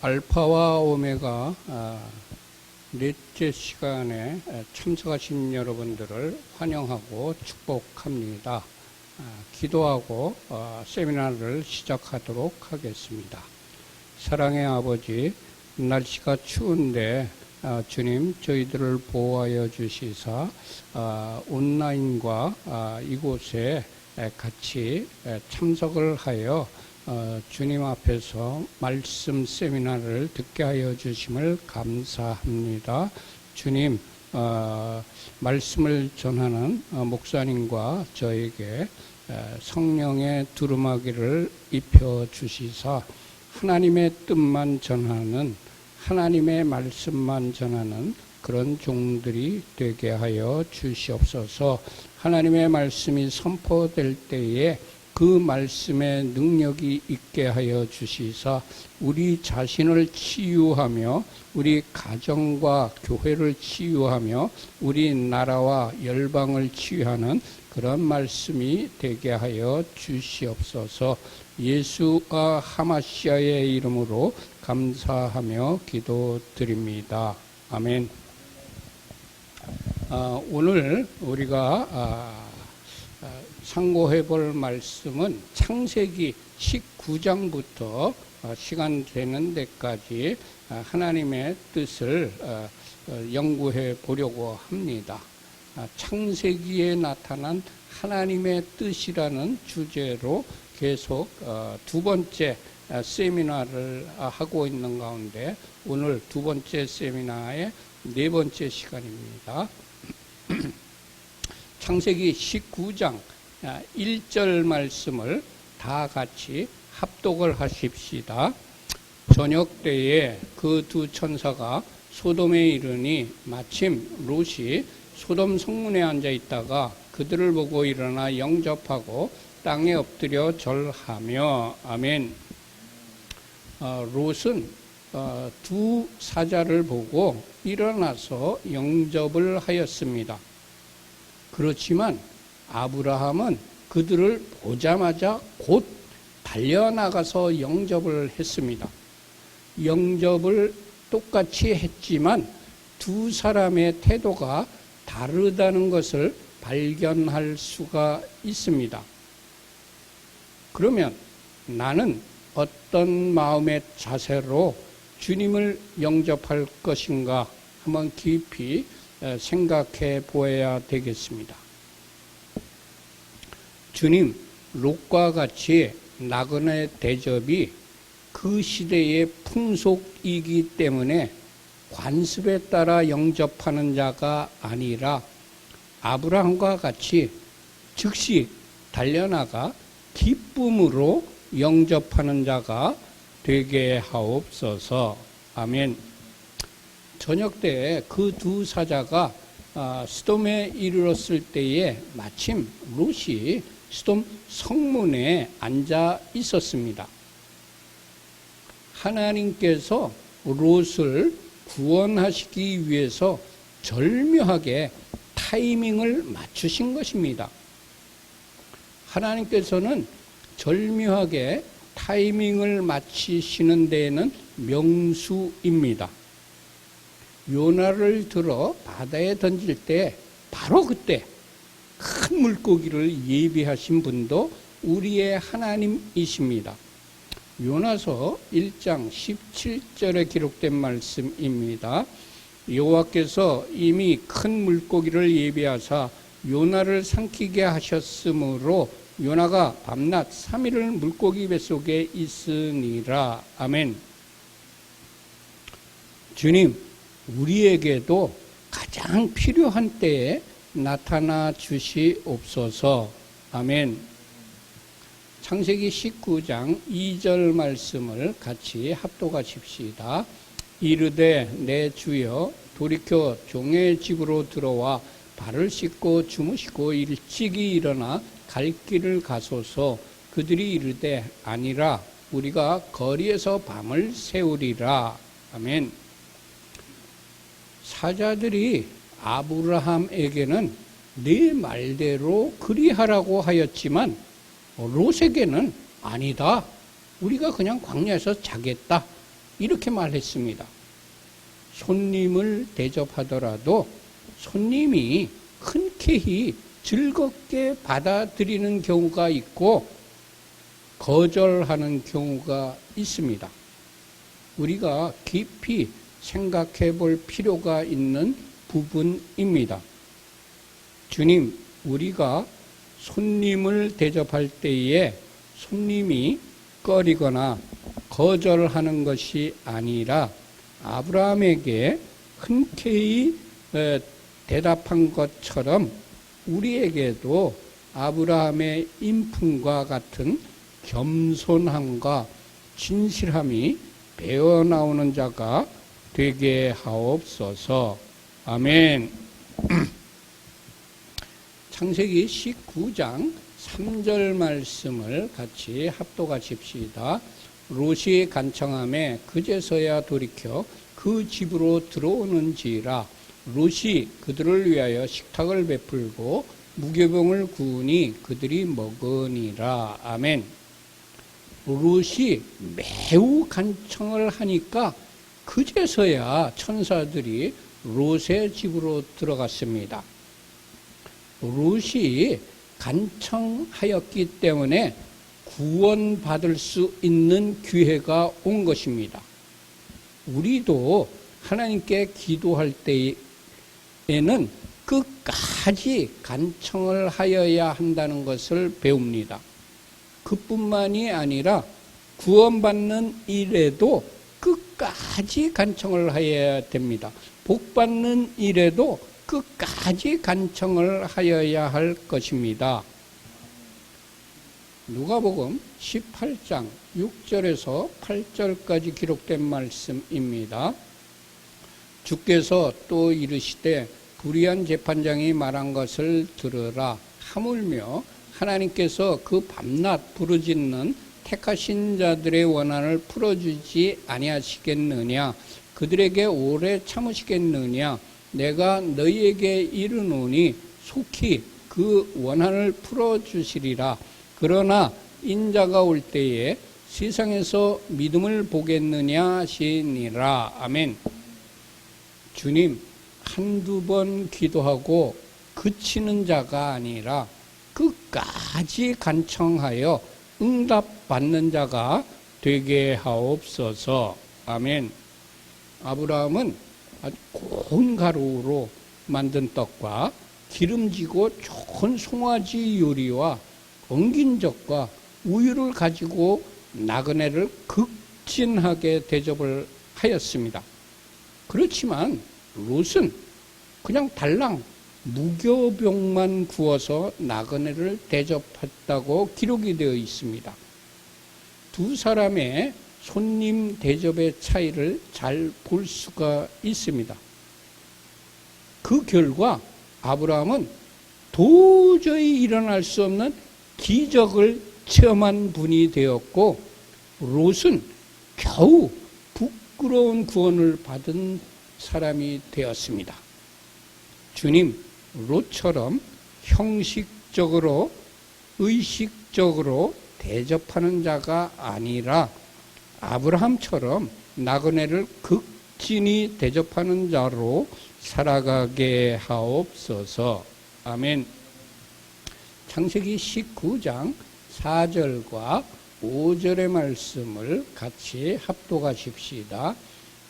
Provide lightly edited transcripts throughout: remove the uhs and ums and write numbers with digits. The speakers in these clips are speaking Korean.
알파와 오메가 넷째 시간에 참석하신 여러분들을 환영하고 축복합니다. 기도하고 세미나를 시작하도록 하겠습니다. 사랑의 아버지, 날씨가 추운데 주님 저희들을 보호하여 주시사 온라인과 이곳에 같이 참석을 하여 주님 앞에서 말씀 세미나를 듣게 하여 주심을 감사합니다. 주님, 말씀을 전하는 목사님과 저에게 성령의 두루마기를 입혀 주시사 하나님의 뜻만 전하는, 하나님의 말씀만 전하는 그런 종들이 되게 하여 주시옵소서. 하나님의 말씀이 선포될 때에 그 말씀의 능력이 있게 하여 주시사 우리 자신을 치유하며 우리 가정과 교회를 치유하며 우리 나라와 열방을 치유하는 그런 말씀이 되게 하여 주시옵소서. 예수와 하마시아의 이름으로 감사하며 기도드립니다. 아멘. 오늘 우리가 상고해 볼 말씀은 창세기 19장부터 시간 되는 데까지 하나님의 뜻을 연구해 보려고 합니다. 창세기에 나타난 하나님의 뜻이라는 주제로 계속 두 번째 세미나를 하고 있는 가운데 오늘 두 번째 세미나의 네 번째 시간입니다. 창세기 19장 1절 말씀을 다 같이 합독을 하십시다. 저녁 때에 그 두 천사가 소돔에 이르니 마침 롯이 소돔 성문에 앉아 있다가 그들을 보고 일어나 영접하고 땅에 엎드려 절하며. 아멘. 롯은 두 사자를 보고 일어나서 영접을 하였습니다. 그렇지만 아브라함은 그들을 보자마자 곧 달려나가서 영접을 했습니다. 영접을 똑같이 했지만 두 사람의 태도가 다르다는 것을 발견할 수가 있습니다. 그러면 나는 어떤 마음의 자세로 주님을 영접할 것인가 한번 깊이 생각해 보아야 되겠습니다. 주님, 롯과 같이 나그네 대접이 그 시대의 풍속이기 때문에 관습에 따라 영접하는 자가 아니라 아브라함과 같이 즉시 달려나가 기쁨으로 영접하는 자가 되게 하옵소서. 아멘. 저녁 때에 그 두 사자가 소돔에 이르렀을 때에 마침 롯이 소돔 성문에 앉아 있었습니다. 하나님께서 롯을 구원하시기 위해서 절묘하게 타이밍을 맞추신 것입니다. 하나님께서는 절묘하게 타이밍을 맞추시는 데에는 명수입니다. 요나를 들어 바다에 던질 때 바로 그때 큰 물고기를 예비하신 분도 우리의 하나님이십니다. 요나서 1장 17절에 기록된 말씀입니다. 여호와께서 이미 큰 물고기를 예비하사 요나를 삼키게 하셨으므로 요나가 밤낮 3일을 물고기 뱃속에 있으니라. 아멘. 주님, 우리에게도 가장 필요한 때에 나타나 주시옵소서. 아멘. 창세기 19장 2절 말씀을 같이 합독하십시다. 이르되 내 주여 돌이켜 종의 집으로 들어와 발을 씻고 주무시고 일찍이 일어나 갈 길을 가소서. 그들이 이르되 아니라 우리가 거리에서 밤을 새우리라. 아멘. 사자들이 아브라함에게는 네 말대로 그리하라고 하였지만 롯에게는 아니다. 우리가 그냥 광야에서 자겠다. 이렇게 말했습니다. 손님을 대접하더라도 손님이 흔쾌히 즐겁게 받아들이는 경우가 있고 거절하는 경우가 있습니다. 우리가 깊이 생각해 볼 필요가 있는 부분입니다. 주님, 우리가 손님을 대접할 때에 손님이 꺼리거나 거절하는 것이 아니라 아브라함에게 흔쾌히 대답한 것처럼 우리에게도 아브라함의 인품과 같은 겸손함과 진실함이 배어나오는 자가 되게 하옵소서. 아멘. 창세기 19장 3절 말씀을 같이 합독하십시다. 롯이 간청함에 그제서야 돌이켜 그 집으로 들어오는지라. 롯이 그들을 위하여 식탁을 베풀고 무교병을 구우니 그들이 먹으니라. 아멘. 롯이 매우 간청을 하니까 그제서야 천사들이 롯의 집으로 들어갔습니다. 롯이 간청하였기 때문에 구원받을 수 있는 기회가 온 것입니다. 우리도 하나님께 기도할 때에는 끝까지 간청을 하여야 한다는 것을 배웁니다. 그뿐만이 아니라 구원받는 일에도 끝까지 간청을 하여야 됩니다. 복받는 일에도 끝까지 간청을 하여야 할 것입니다. 누가복음 18장 6절에서 8절까지 기록된 말씀입니다. 주께서 또 이르시되 불의한 재판장이 말한 것을 들으라. 하물며 하나님께서 그 밤낮 부르짖는 택하신 자들의 원한을 풀어주지 아니하시겠느냐. 그들에게 오래 참으시겠느냐. 내가 너희에게 이르노니 속히 그 원한을 풀어주시리라. 그러나 인자가 올 때에 세상에서 믿음을 보겠느냐 하시니라. 아멘. 주님, 한두 번 기도하고 그치는 자가 아니라 끝까지 간청하여 응답받는 자가 되게 하옵소서. 아멘. 아브라함은 아주 고운 가루로 만든 떡과 기름지고 좋은 송아지 요리와 엉긴 젖과 우유를 가지고 나그네를 극진하게 대접을 하였습니다. 그렇지만 롯은 그냥 달랑 무교병만 구워서 나그네를 대접했다고 기록이 되어 있습니다. 두 사람의 손님 대접의 차이를 잘 볼 수가 있습니다. 그 결과 아브라함은 도저히 일어날 수 없는 기적을 체험한 분이 되었고 롯은 겨우 부끄러운 구원을 받은 사람이 되었습니다. 주님, 롯처럼 형식적으로 의식적으로 대접하는 자가 아니라 아브라함처럼 나그네를 극진히 대접하는 자로 살아가게 하옵소서. 아멘. 창세기 19장 4절과 5절의 말씀을 같이 합독하십시다.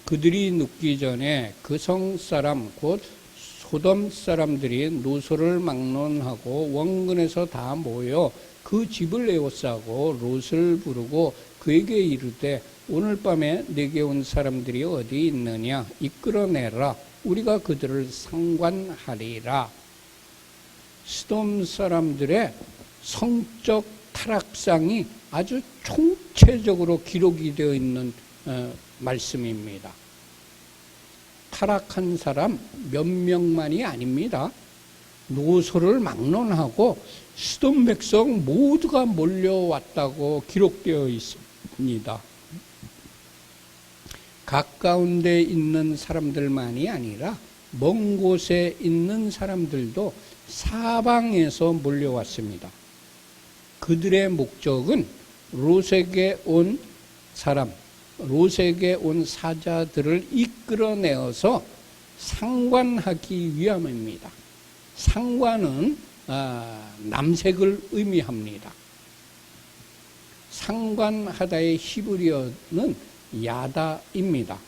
그들이 눕기 전에 그 성 사람 곧 소돔 사람들이 노소를 막론하고 원근에서 다 모여 그 집을 에워싸고 롯을 부르고 그에게 이르되 오늘 밤에 내게 온 사람들이 어디 있느냐 이끌어내라. 우리가 그들을 상관하리라. 소돔 사람들의 성적 타락상이 아주 총체적으로 기록이 되어 있는 말씀입니다. 타락한 사람 몇 명만이 아닙니다. 노소를 막론하고 소돔 백성 모두가 몰려왔다고 기록되어 있습니다. 가까운 데 있는 사람들만이 아니라 먼 곳에 있는 사람들도 사방에서 몰려왔습니다. 그들의 목적은 롯에게 온 사람, 롯에게 온 사자들을 이끌어내어서 상관하기 위함입니다. 상관은 남색을 의미합니다. 상관하다의 히브리어는 야다입니다.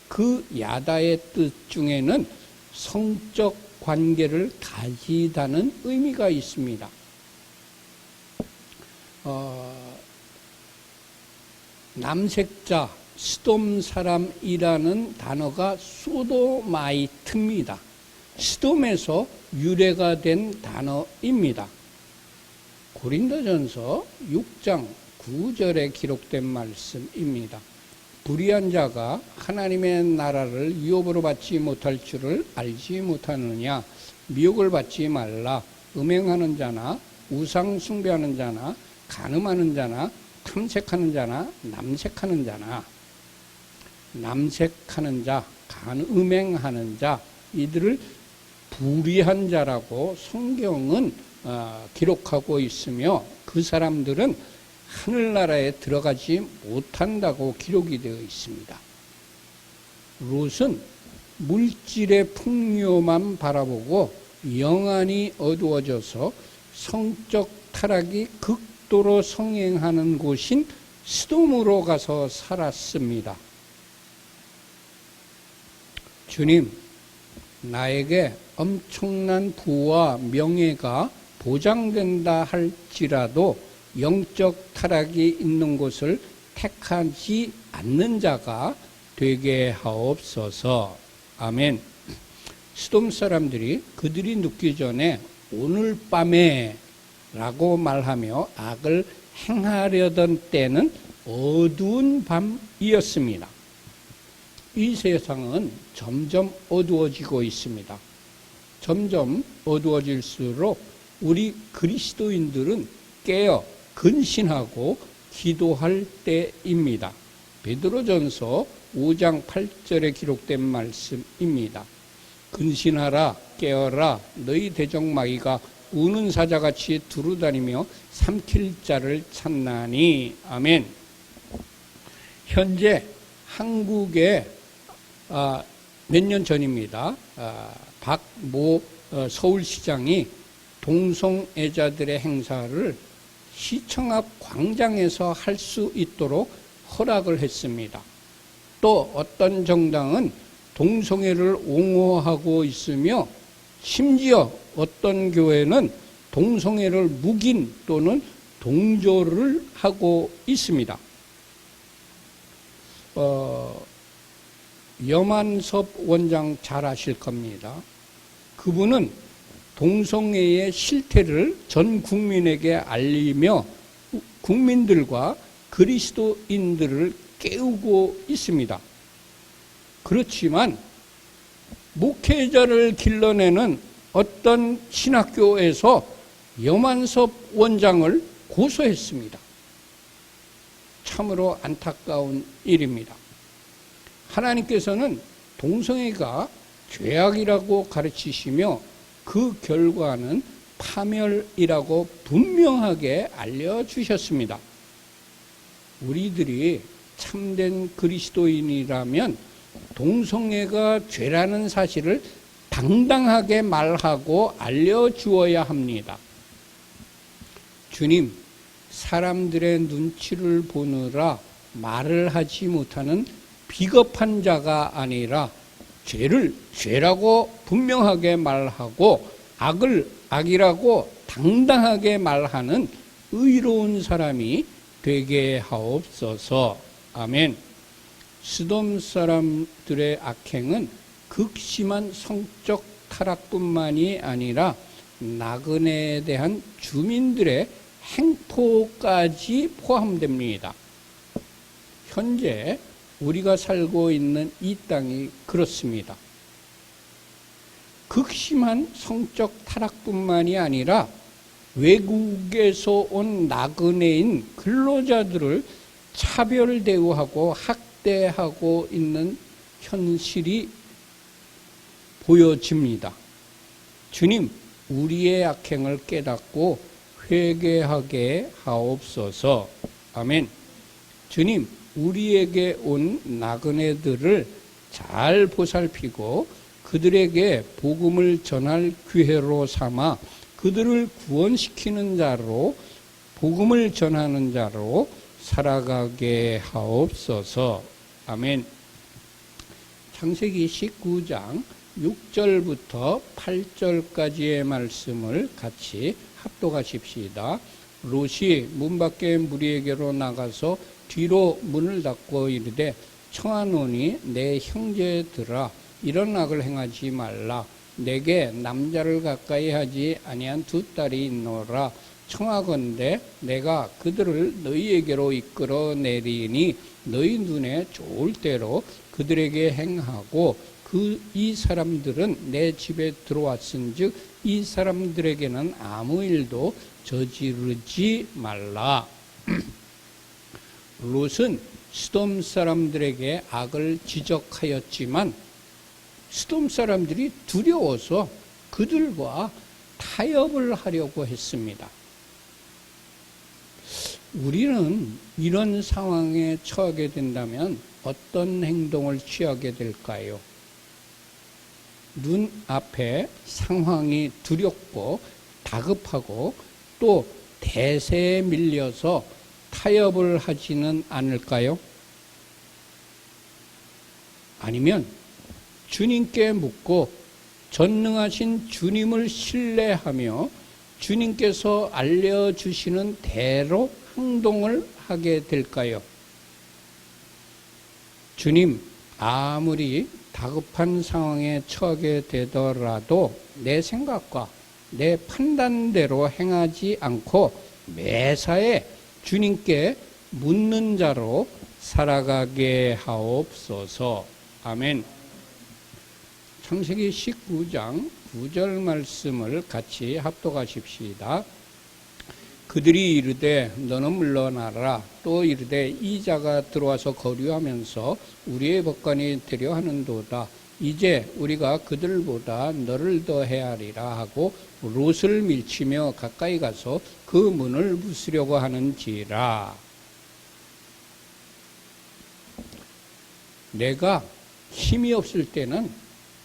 그 야다의 뜻 중에는 성적 관계를 가지다는 의미가 있습니다. 남색자, 스돔 사람이라는 단어가 소도마이트입니다. 스돔에서 유래가 된 단어입니다. 고린도전서 6장 9절에 기록된 말씀입니다. 불의한 자가 하나님의 나라를 유업으로 받지 못할 줄을 알지 못하느냐. 미혹을 받지 말라. 음행하는 자나 우상 숭배하는 자나 간음하는 자나 탐색하는 자나 남색하는 자나 남색하는 자, 음행하는 자, 이들을 불의한 자라고 성경은 기록하고 있으며 그 사람들은 하늘나라에 들어가지 못한다고 기록이 되어 있습니다. 롯은 물질의 풍요만 바라보고 영안이 어두워져서 성적 타락이 극도로 성행하는 곳인 스돔으로 가서 살았습니다. 주님, 나에게 엄청난 부와 명예가 보장된다 할지라도 영적 타락이 있는 곳을 택하지 않는 자가 되게 하옵소서. 아멘. 스돔 사람들이 그들이 눕기 전에 오늘 밤에 라고 말하며 악을 행하려던 때는 어두운 밤이었습니다. 이 세상은 점점 어두워지고 있습니다. 점점 어두워질수록 우리 그리스도인들은 깨어 근신하고 기도할 때입니다. 베드로전서 5장 8절에 기록된 말씀입니다. 근신하라, 깨어라, 너희 대적마귀가 우는 사자같이 두루다니며 삼킬 자를 찾나니. 아멘. 현재 한국에 몇 년 전입니다. 박모 서울시장이 동성애자들의 행사를 시청 앞 광장에서 할 수 있도록 허락을 했습니다. 또 어떤 정당은 동성애를 옹호하고 있으며 심지어 어떤 교회는 동성애를 묵인 또는 동조를 하고 있습니다. 염한섭 원장 잘 아실 겁니다. 그분은 동성애의 실태를 전 국민에게 알리며 국민들과 그리스도인들을 깨우고 있습니다. 그렇지만 목회자를 길러내는 어떤 신학교에서 염한섭 원장을 고소했습니다. 참으로 안타까운 일입니다. 하나님께서는 동성애가 죄악이라고 가르치시며 그 결과는 파멸이라고 분명하게 알려주셨습니다. 우리들이 참된 그리스도인이라면 동성애가 죄라는 사실을 당당하게 말하고 알려주어야 합니다. 주님, 사람들의 눈치를 보느라 말을 하지 못하는 비겁한 자가 아니라 죄를 죄라고 분명하게 말하고 악을 악이라고 당당하게 말하는 의로운 사람이 되게 하옵소서. 아멘. 스돔 사람들의 악행은 극심한 성적 타락뿐만이 아니라 나그네에 대한 주민들의 행포까지 포함됩니다. 현재 우리가 살고 있는 이 땅이 그렇습니다. 극심한 성적 타락뿐만이 아니라 외국에서 온 나그네인 근로자들을 차별 대우하고 학대하고 있는 현실이 보여집니다. 주님, 우리의 악행을 깨닫고 회개하게 하옵소서. 아멘. 주님, 우리에게 온 나그네들을 잘 보살피고 그들에게 복음을 전할 기회로 삼아 그들을 구원시키는 자로, 복음을 전하는 자로 살아가게 하옵소서. 아멘. 창세기 19장 6절부터 8절까지의 말씀을 같이 합독하십시다. 롯이 문 밖에 무리에게로 나가서 뒤로 문을 닫고 이르되, 청하노니 내 형제들아, 이런 악을 행하지 말라. 내게 남자를 가까이 하지 아니한 두 딸이 있노라. 청하건대 내가 그들을 너희에게로 이끌어 내리니 너희 눈에 좋을 대로 그들에게 행하고, 이 사람들은 내 집에 들어왔은즉 이 사람들에게는 아무 일도 저지르지 말라. 롯은 스돔 사람들에게 악을 지적하였지만 스돔 사람들이 두려워서 그들과 타협을 하려고 했습니다. 우리는 이런 상황에 처하게 된다면 어떤 행동을 취하게 될까요? 눈앞에 상황이 두렵고 다급하고 또 대세에 밀려서 타협을 하지는 않을까요? 아니면 주님께 묻고 전능하신 주님을 신뢰하며 주님께서 알려주시는 대로 행동을 하게 될까요? 주님, 아무리 다급한 상황에 처하게 되더라도 내 생각과 내 판단대로 행하지 않고 매사에 주님께 묻는 자로 살아가게 하옵소서. 아멘. 창세기 19장 9절 말씀을 같이 합독하십시다. 그들이 이르되 너는 물러나라. 또 이르되 이 자가 들어와서 거류하면서 우리의 법관이 되려 하는도다. 이제 우리가 그들보다 너를 더 헤아리라 하고 롯을 밀치며 가까이 가서 그 문을 부수려고 하는지라. 내가 힘이 없을 때는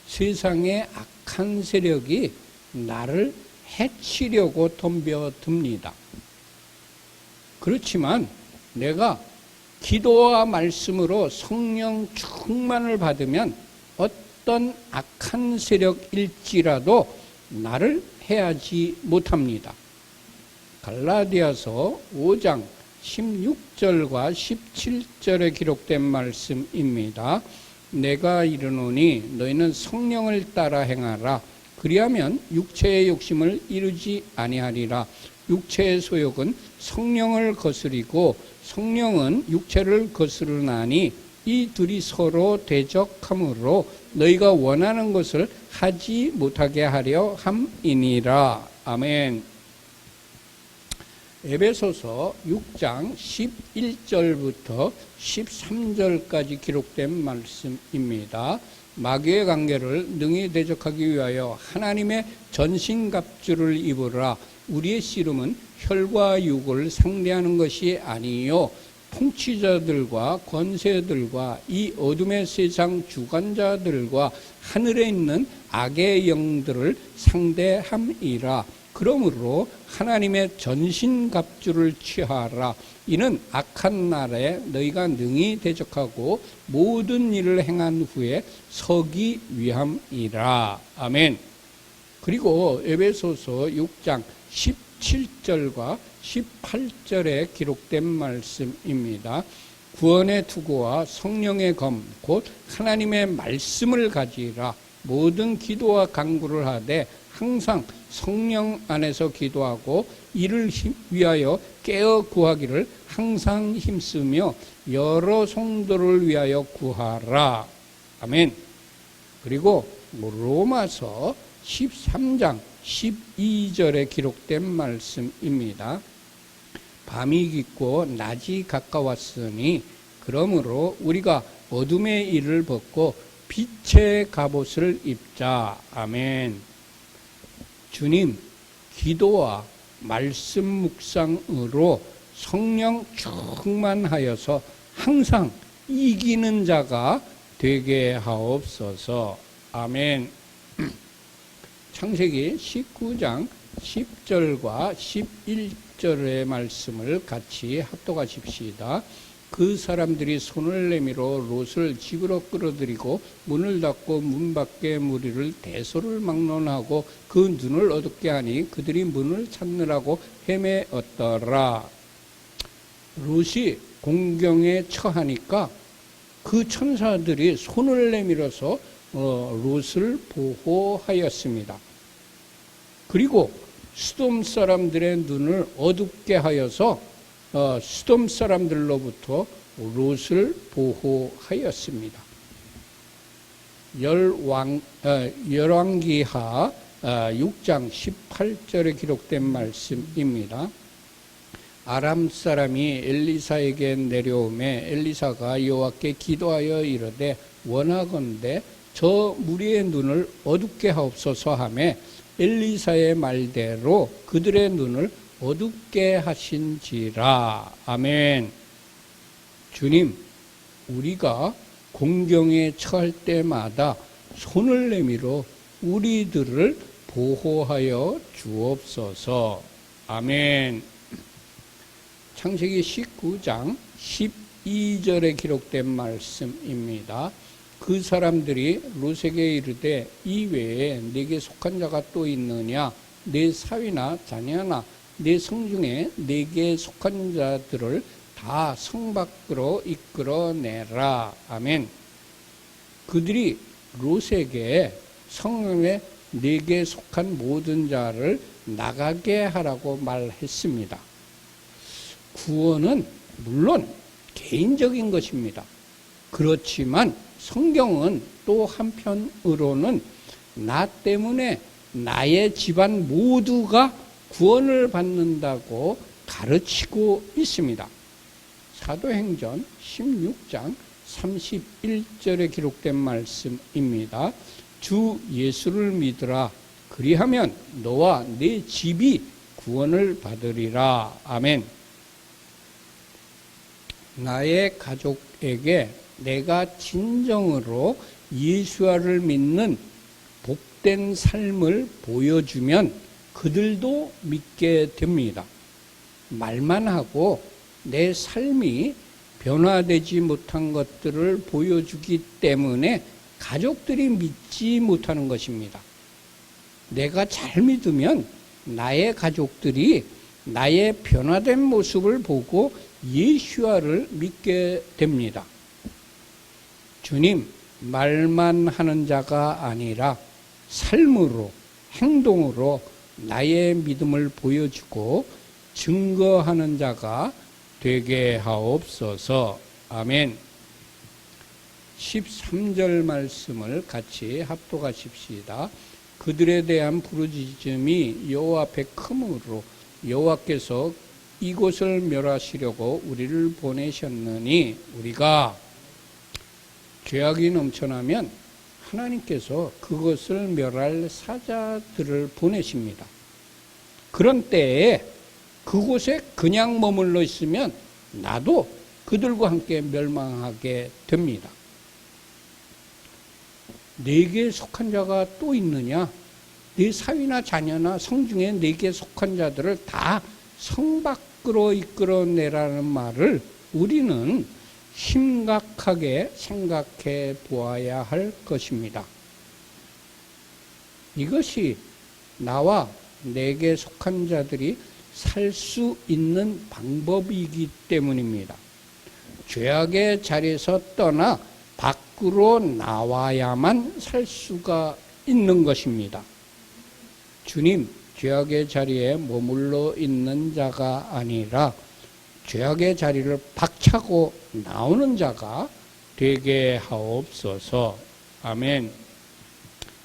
세상의 악한 세력이 나를 해치려고 덤벼듭니다. 그렇지만 내가 기도와 말씀으로 성령 충만을 받으면 어떤 악한 세력일지라도 나를 해하지 못합니다. 갈라디아서 5장 16절과 17절에 기록된 말씀입니다. 내가 이르노니 너희는 성령을 따라 행하라. 그리하면 육체의 욕심을 이루지 아니하리라. 육체의 소욕은 성령을 거스리고 성령은 육체를 거스르나니 이 둘이 서로 대적하므로 너희가 원하는 것을 하지 못하게 하려 함이니라. 아멘. 에베소서 6장 11절부터 13절까지 기록된 말씀입니다. 마귀의 관계를 능히 대적하기 위하여 하나님의 전신갑주를 입으라. 우리의 씨름은 혈과 육을 상대하는 것이 아니요 통치자들과 권세들과 이 어둠의 세상 주관자들과 하늘에 있는 악의 영들을 상대함이라. 그러므로 하나님의 전신갑주를 취하라. 이는 악한 날에 너희가 능히 대적하고 모든 일을 행한 후에 서기 위함이라. 아멘. 그리고 에베소서 6장 17절과 18절에 기록된 말씀입니다. 구원의 투구와 성령의 검, 곧 하나님의 말씀을 가지라. 모든 기도와 간구를 하되 항상 성령 안에서 기도하고 이를 위하여 깨어 구하기를 항상 힘쓰며 여러 성도를 위하여 구하라. 아멘. 그리고 로마서 13장 12절에 기록된 말씀입니다. 밤이 깊고 낮이 가까웠으니 그러므로 우리가 어둠의 일을 벗고 빛의 갑옷을 입자. 아멘. 주님, 기도와 말씀 묵상으로 성령 충만하여서 항상 이기는 자가 되게 하옵소서. 아멘. 창세기 19장 10절과 11절의 말씀을 같이 합독하십시다. 그 사람들이 손을 내밀어 롯을 집으로 끌어들이고 문을 닫고 문 밖에 무리를 대소를 막론하고 그 눈을 어둡게 하니 그들이 문을 찾느라고 헤매었더라. 롯이 공경에 처하니까 그 천사들이 손을 내밀어서 롯을 보호하였습니다. 그리고 수돔 사람들의 눈을 어둡게 하여서 수돔 사람들로부터 롯을 보호하였습니다. 열왕기하 6장 18절에 기록된 말씀입니다. 아람 사람이 엘리사에게 내려오매 엘리사가 여호와께 기도하여 이르되 원하건대 저 무리의 눈을 어둡게 하옵소서 하매 엘리사의 말대로 그들의 눈을 어둡게 하신지라. 아멘. 주님, 우리가 공경에 처할 때마다 손을 내밀어 우리들을 보호하여 주옵소서. 아멘. 창세기 19장 12절에 기록된 말씀입니다. 그 사람들이 롯에게 이르되 이외에 내게 속한 자가 또 있느냐? 내 사위나 자녀나 내 성중에 내게 속한 자들을 다 성 밖으로 이끌어내라. 아멘. 그들이 롯에게 성에 내게 속한 모든 자를 나가게 하라고 말했습니다. 구원은 물론 개인적인 것입니다. 그렇지만 성경은 또 한편으로는 나 때문에 나의 집안 모두가 구원을 받는다고 가르치고 있습니다. 사도행전 16장 31절에 기록된 말씀입니다. 주 예수를 믿으라. 그리하면 너와 네 집이 구원을 받으리라. 아멘. 나의 가족에게 내가 진정으로 예수와를 믿는 복된 삶을 보여주면 그들도 믿게 됩니다. 말만 하고 내 삶이 변화되지 못한 것들을 보여주기 때문에 가족들이 믿지 못하는 것입니다. 내가 잘 믿으면 나의 가족들이 나의 변화된 모습을 보고 예수와를 믿게 됩니다. 주님, 말만 하는 자가 아니라 삶으로, 행동으로 나의 믿음을 보여주고 증거하는 자가 되게 하옵소서. 아멘. 13절 말씀을 같이 합독하십시다. 그들에 대한 부르짖음이 여호와 앞에 크므로 여호와께서 이곳을 멸하시려고 우리를 보내셨느니 우리가 죄악이 넘쳐나면 하나님께서 그것을 멸할 사자들을 보내십니다. 그런 때에 그곳에 그냥 머물러 있으면 나도 그들과 함께 멸망하게 됩니다. 내게 속한 자가 또 있느냐? 네 사위나 자녀나 성중에 내게 속한 자들을 다 성 밖으로 이끌어내라는 말을 우리는 심각하게 생각해 보아야 할 것입니다. 이것이 나와 내게 속한 자들이 살 수 있는 방법이기 때문입니다. 죄악의 자리에서 떠나 밖으로 나와야만 살 수가 있는 것입니다. 주님, 죄악의 자리에 머물러 있는 자가 아니라 죄악의 자리를 박차고 나오는 자가 되게 하옵소서. 아멘.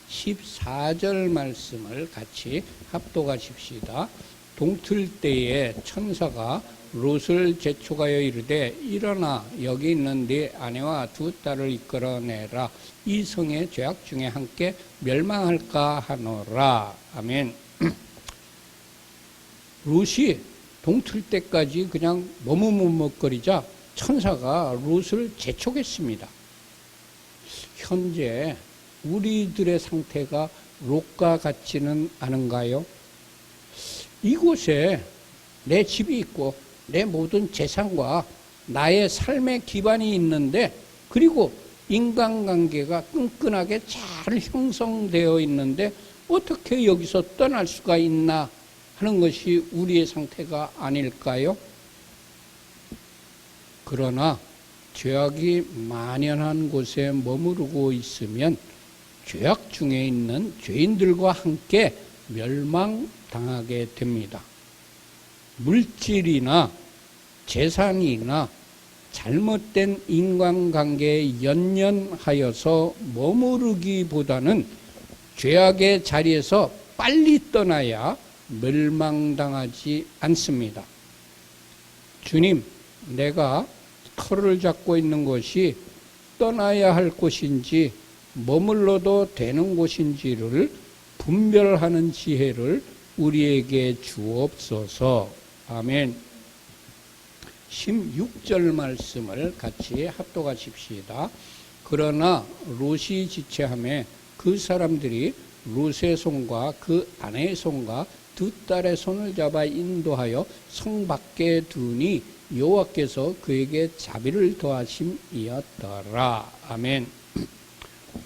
14절 말씀을 같이 합독하십시다. 동틀 때에 천사가 롯을 재촉하여 이르되 일어나 여기 있는 네 아내와 두 딸을 이끌어내라. 이 성의 죄악 중에 함께 멸망할까 하노라. 아멘. 롯이 동틀 때까지 그냥 머뭇머뭇거리자 천사가 롯을 재촉했습니다. 현재 우리들의 상태가 롯과 같지는 않은가요? 이곳에 내 집이 있고 내 모든 재산과 나의 삶의 기반이 있는데, 그리고 인간관계가 끈끈하게 잘 형성되어 있는데 어떻게 여기서 떠날 수가 있나 하는 것이 우리의 상태가 아닐까요? 그러나 죄악이 만연한 곳에 머무르고 있으면 죄악 중에 있는 죄인들과 함께 멸망당하게 됩니다. 물질이나 재산이나 잘못된 인간관계에 연연하여서 머무르기보다는 죄악의 자리에서 빨리 떠나야 멸망당하지 않습니다. 주님, 내가 터를 잡고 있는 것이 떠나야 할 곳인지 머물러도 되는 곳인지를 분별하는 지혜를 우리에게 주옵소서. 아멘. 16절 말씀을 같이 합독하십시다. 그러나 롯이 지체하매 그 사람들이 롯의 손과 그 아내의 손과 두 딸의 손을 잡아 인도하여 성 밖에 두니 여호와께서 그에게 자비를 더하심이었더라. 아멘.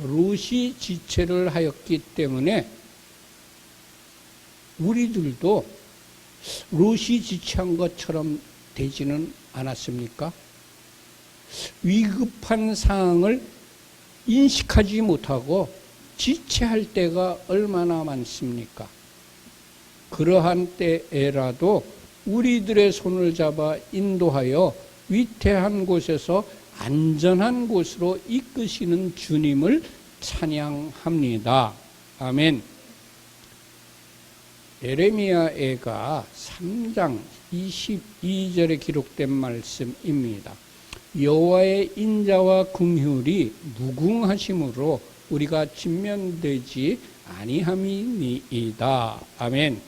롯이 지체를 하였기 때문에 우리들도 롯이 지체한 것처럼 되지는 않았습니까? 위급한 상황을 인식하지 못하고 지체할 때가 얼마나 많습니까? 그러한 때에라도 우리들의 손을 잡아 인도하여 위태한 곳에서 안전한 곳으로 이끄시는 주님을 찬양합니다. 아멘. 예레미야애가 3장 22절에 기록된 말씀입니다. 여호와의 인자와 긍휼이 무궁하심으로 우리가 진면되지 아니함이니이다. 아멘.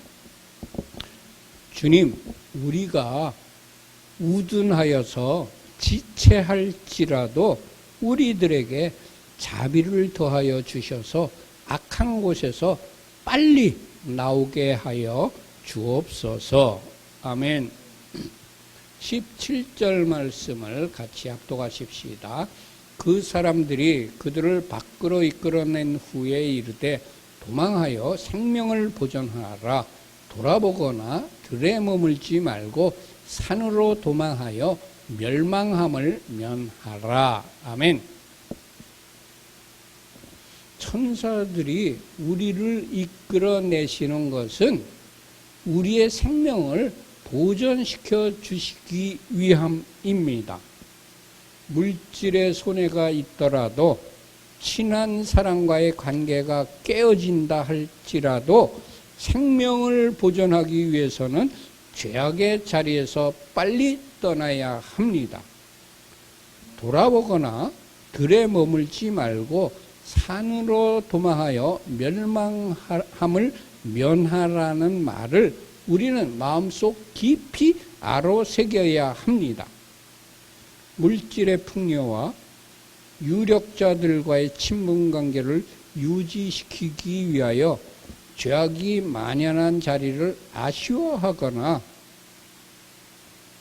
주님, 우리가 우둔하여서 지체할지라도 우리들에게 자비를 더하여 주셔서 악한 곳에서 빨리 나오게 하여 주옵소서. 아멘. 17절 말씀을 같이 합독하십시다. 그 사람들이 그들을 밖으로 이끌어낸 후에 이르되 도망하여 생명을 보존하라. 돌아보거나 들에 머물지 말고 산으로 도망하여 멸망함을 면하라. 아멘. 천사들이 우리를 이끌어내시는 것은 우리의 생명을 보존시켜 주시기 위함입니다. 물질의 손해가 있더라도 친한 사람과의 관계가 깨어진다 할지라도 생명을 보존하기 위해서는 죄악의 자리에서 빨리 떠나야 합니다. 돌아보거나 들에 머물지 말고 산으로 도망하여 멸망함을 면하라는 말을 우리는 마음속 깊이 아로새겨야 합니다. 물질의 풍요와 유력자들과의 친분관계를 유지시키기 위하여 죄악이 만연한 자리를 아쉬워하거나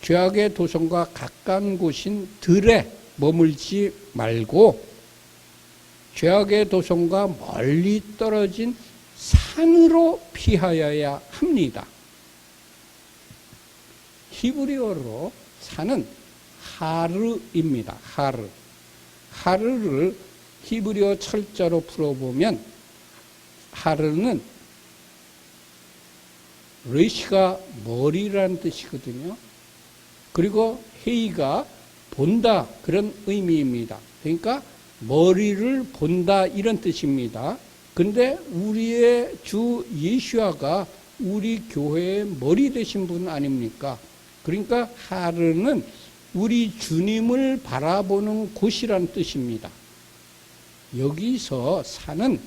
죄악의 도성과 가까운 곳인 들에 머물지 말고 죄악의 도성과 멀리 떨어진 산으로 피하여야 합니다. 히브리어로 산은 하르입니다. 하르. 하르를 히브리어 철자로 풀어보면 하르는 르시가 머리라는 뜻이거든요. 그리고 헤이가 본다 그런 의미입니다. 그러니까 머리를 본다 이런 뜻입니다. 그런데 우리의 주 예수아가 우리 교회의 머리 되신 분 아닙니까? 그러니까 하르는 우리 주님을 바라보는 곳이란 뜻입니다. 여기서 산은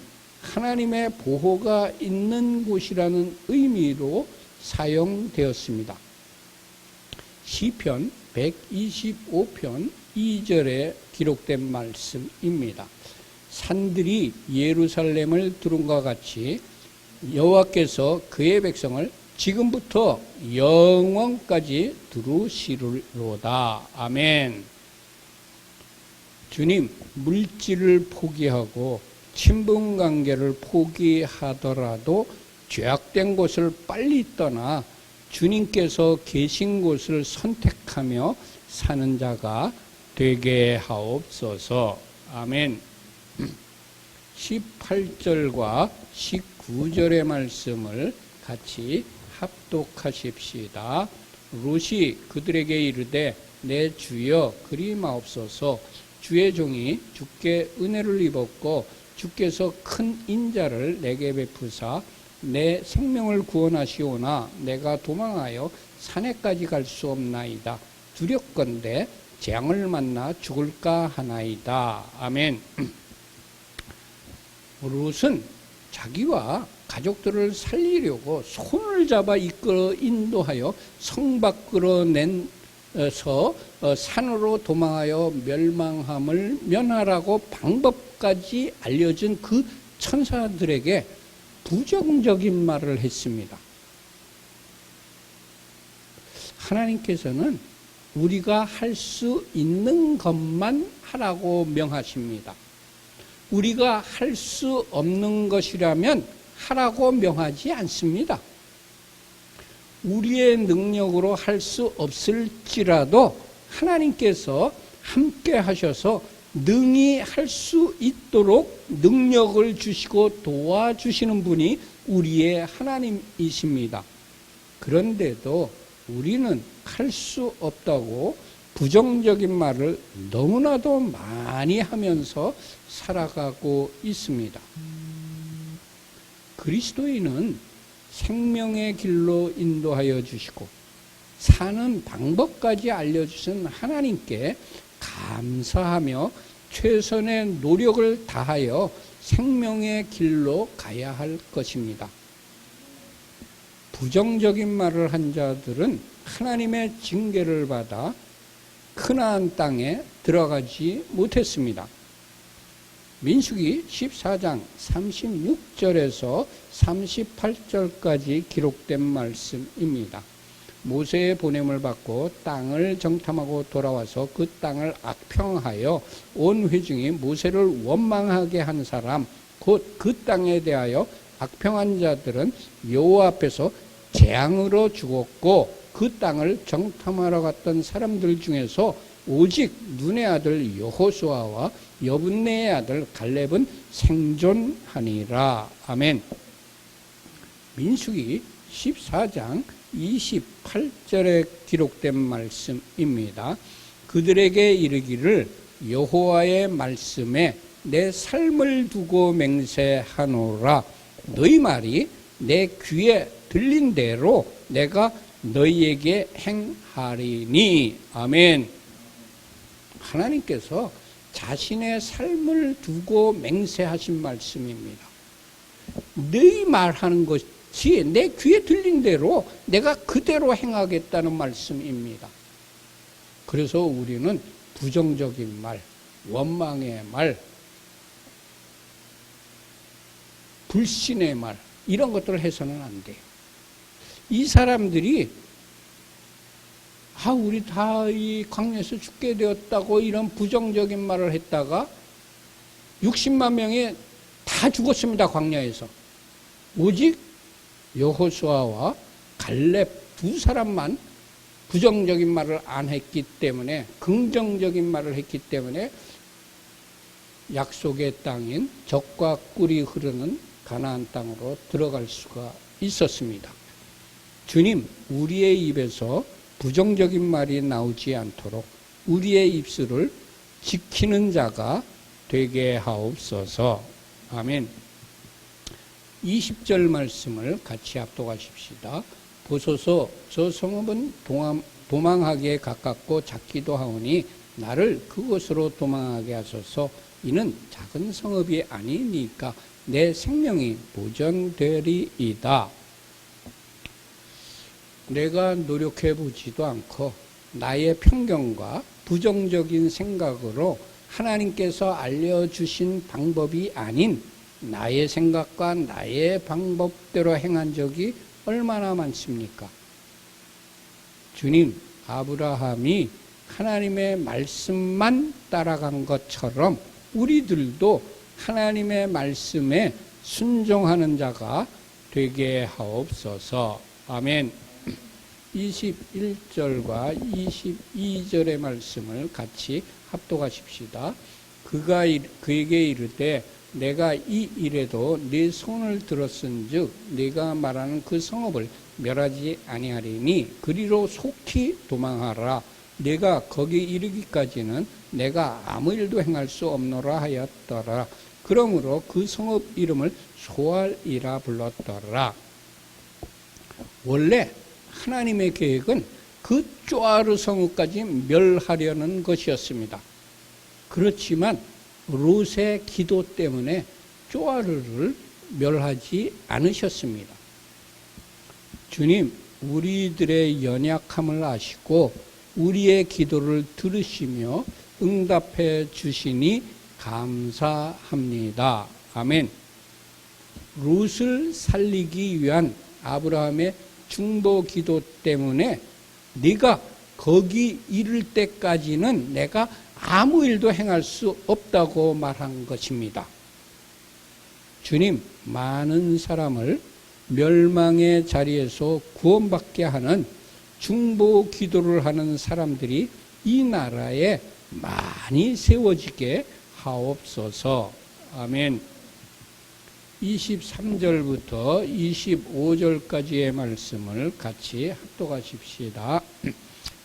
하나님의 보호가 있는 곳이라는 의미로 사용되었습니다. 시편 125편 2절에 기록된 말씀입니다. 산들이 예루살렘을 두른과 같이 여호와께서 그의 백성을 지금부터 영원까지 두루시리로다. 아멘. 주님, 물질을 포기하고 친분관계를 포기하더라도 죄악된 곳을 빨리 떠나 주님께서 계신 곳을 선택하며 사는 자가 되게 하옵소서. 아멘. 18절과 19절의 말씀을 같이 합독하십시다. 롯이 그들에게 이르되 내 주여 그리 마옵소서. 주의 종이 주께 은혜를 입었고 주께서 큰 인자를 내게 베푸사 내 생명을 구원하시오나 내가 도망하여 산에까지 갈 수 없나이다. 두렵건대 재앙을 만나 죽을까 하나이다. 아멘. 롯은 자기와 가족들을 살리려고 손을 잡아 이끌어 인도하여 성 밖으로 내서 산으로 도망하여 멸망함을 면하라고 방법까지 알려준 그 천사들에게 부정적인 말을 했습니다. 하나님께서는 우리가 할 수 있는 것만 하라고 명하십니다. 우리가 할 수 없는 것이라면 하라고 명하지 않습니다. 우리의 능력으로 할 수 없을지라도 하나님께서 함께 하셔서 능히 할 수 있도록 능력을 주시고 도와주시는 분이 우리의 하나님이십니다. 그런데도 우리는 할 수 없다고 부정적인 말을 너무나도 많이 하면서 살아가고 있습니다. 그리스도인은 생명의 길로 인도하여 주시고 사는 방법까지 알려주신 하나님께 감사하며 최선의 노력을 다하여 생명의 길로 가야 할 것입니다. 부정적인 말을 한 자들은 하나님의 징계를 받아 크나안 땅에 들어가지 못했습니다. 민수기 14장 36절에서 38절까지 기록된 말씀입니다. 모세의 보냄을 받고 땅을 정탐하고 돌아와서 그 땅을 악평하여 온 회중이 모세를 원망하게 한 사람 곧 그 땅에 대하여 악평한 자들은 여호와 앞에서 재앙으로 죽었고 그 땅을 정탐하러 갔던 사람들 중에서 오직 눈의 아들 여호수아와 여분네의 아들 갈렙은 생존하니라. 아멘. 민수기 14장 28절에 기록된 말씀입니다. 그들에게 이르기를 여호와의 말씀에 내 삶을 두고 맹세하노라. 너희 말이 내 귀에 들린 대로 내가 너희에게 행하리니. 아멘. 하나님께서 자신의 삶을 두고 맹세하신 말씀입니다. 너희 말하는 것이 내 귀에 들린 대로 내가 그대로 행하겠다는 말씀입니다. 그래서 우리는 부정적인 말, 원망의 말, 불신의 말 이런 것들을 해서는 안 돼요. 이 사람들이 우리 다 이 광야에서 죽게 되었다고 이런 부정적인 말을 했다가 60만 명이 다 죽었습니다. 광야에서. 오직 여호수아와 갈렙 두 사람만 부정적인 말을 안 했기 때문에 긍정적인 말을 했기 때문에 약속의 땅인 젖과 꿀이 흐르는 가나안 땅으로 들어갈 수가 있었습니다. 주님, 우리의 입에서 부정적인 말이 나오지 않도록 우리의 입술을 지키는 자가 되게 하옵소서. 아멘. 20절 말씀을 같이 합독하십시다. 보소서, 저 성읍은 도망하기에 가깝고 작기도 하오니 나를 그곳으로 도망하게 하소서. 이는 작은 성읍이 아니니까 내 생명이 보존되리이다. 내가 노력해 보지도 않고 나의 편견과 부정적인 생각으로 하나님께서 알려주신 방법이 아닌 나의 생각과 나의 방법대로 행한 적이 얼마나 많습니까? 주님, 아브라함이 하나님의 말씀만 따라간 것처럼 우리들도 하나님의 말씀에 순종하는 자가 되게 하옵소서. 아멘. 21절과 22절의 말씀을 같이 합독하십시다. 그가 그에게 이르되 내가 이 일에도 네 손을 들었은즉 네가 말하는 그 성읍을 멸하지 아니하리니 그리로 속히 도망하라. 내가 거기 이르기까지는 내가 아무 일도 행할 수 없노라 하였더라. 그러므로 그 성읍 이름을 소알이라 불렀더라. 원래 하나님의 계획은 그 쪼아르 성읍까지 멸하려는 것이었습니다. 그렇지만 롯의 기도 때문에 쪼아르를 멸하지 않으셨습니다. 주님, 우리들의 연약함을 아시고 우리의 기도를 들으시며 응답해 주시니 감사합니다. 아멘. 롯을 살리기 위한 아브라함의 중보 기도 때문에 네가 거기 이를 때까지는 내가 아무 일도 행할 수 없다고 말한 것입니다. 주님, 많은 사람을 멸망의 자리에서 구원받게 하는 중보 기도를 하는 사람들이 이 나라에 많이 세워지게 하옵소서. 아멘. 23절부터 25절까지의 말씀을 같이 합독하십시다.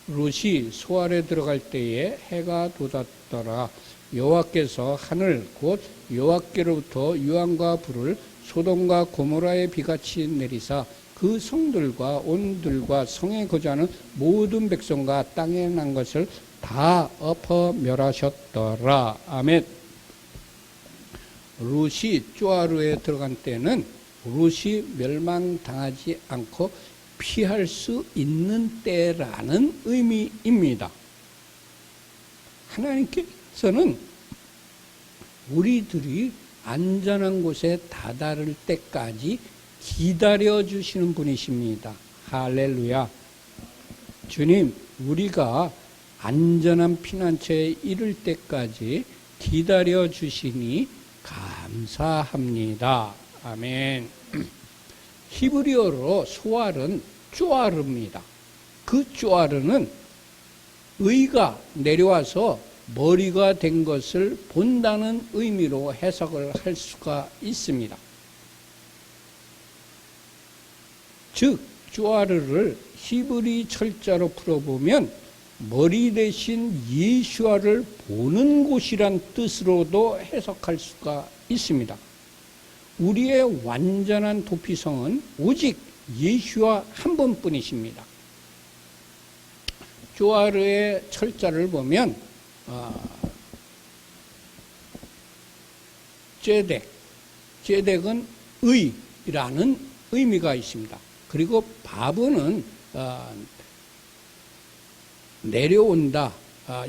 롯이 소알에 들어갈 때에 해가 돋았더라. 여호와께서 하늘 곧 여호와께로부터 유황과 불을 소돔과 고모라의 비같이 내리사 그 성들과 온들과 성에 거주하는 모든 백성과 땅에 난 것을 다 엎어 멸하셨더라. 아멘. 롯이 쪼아르에 들어간 때는 롯이 멸망당하지 않고 피할 수 있는 때라는 의미입니다. 하나님께서는 우리들이 안전한 곳에 다다를 때까지 기다려주시는 분이십니다. 할렐루야. 주님, 우리가 안전한 피난처에 이를 때까지 기다려주시니 감사합니다. 아멘. 히브리어로 소알은 쪼아르입니다. 그 쪼아르는 의가 내려와서 머리가 된 것을 본다는 의미로 해석을 할 수가 있습니다. 즉, 쪼아르를 히브리 철자로 풀어보면 머리 대신 예수아를 보는 곳이란 뜻으로도 해석할 수가 있습니다. 우리의 완전한 도피성은 오직 예수아 한 분뿐이십니다. 쪼아르의 철자를 보면 제덱은 의라는 의미가 있습니다. 그리고 바브는 내려온다,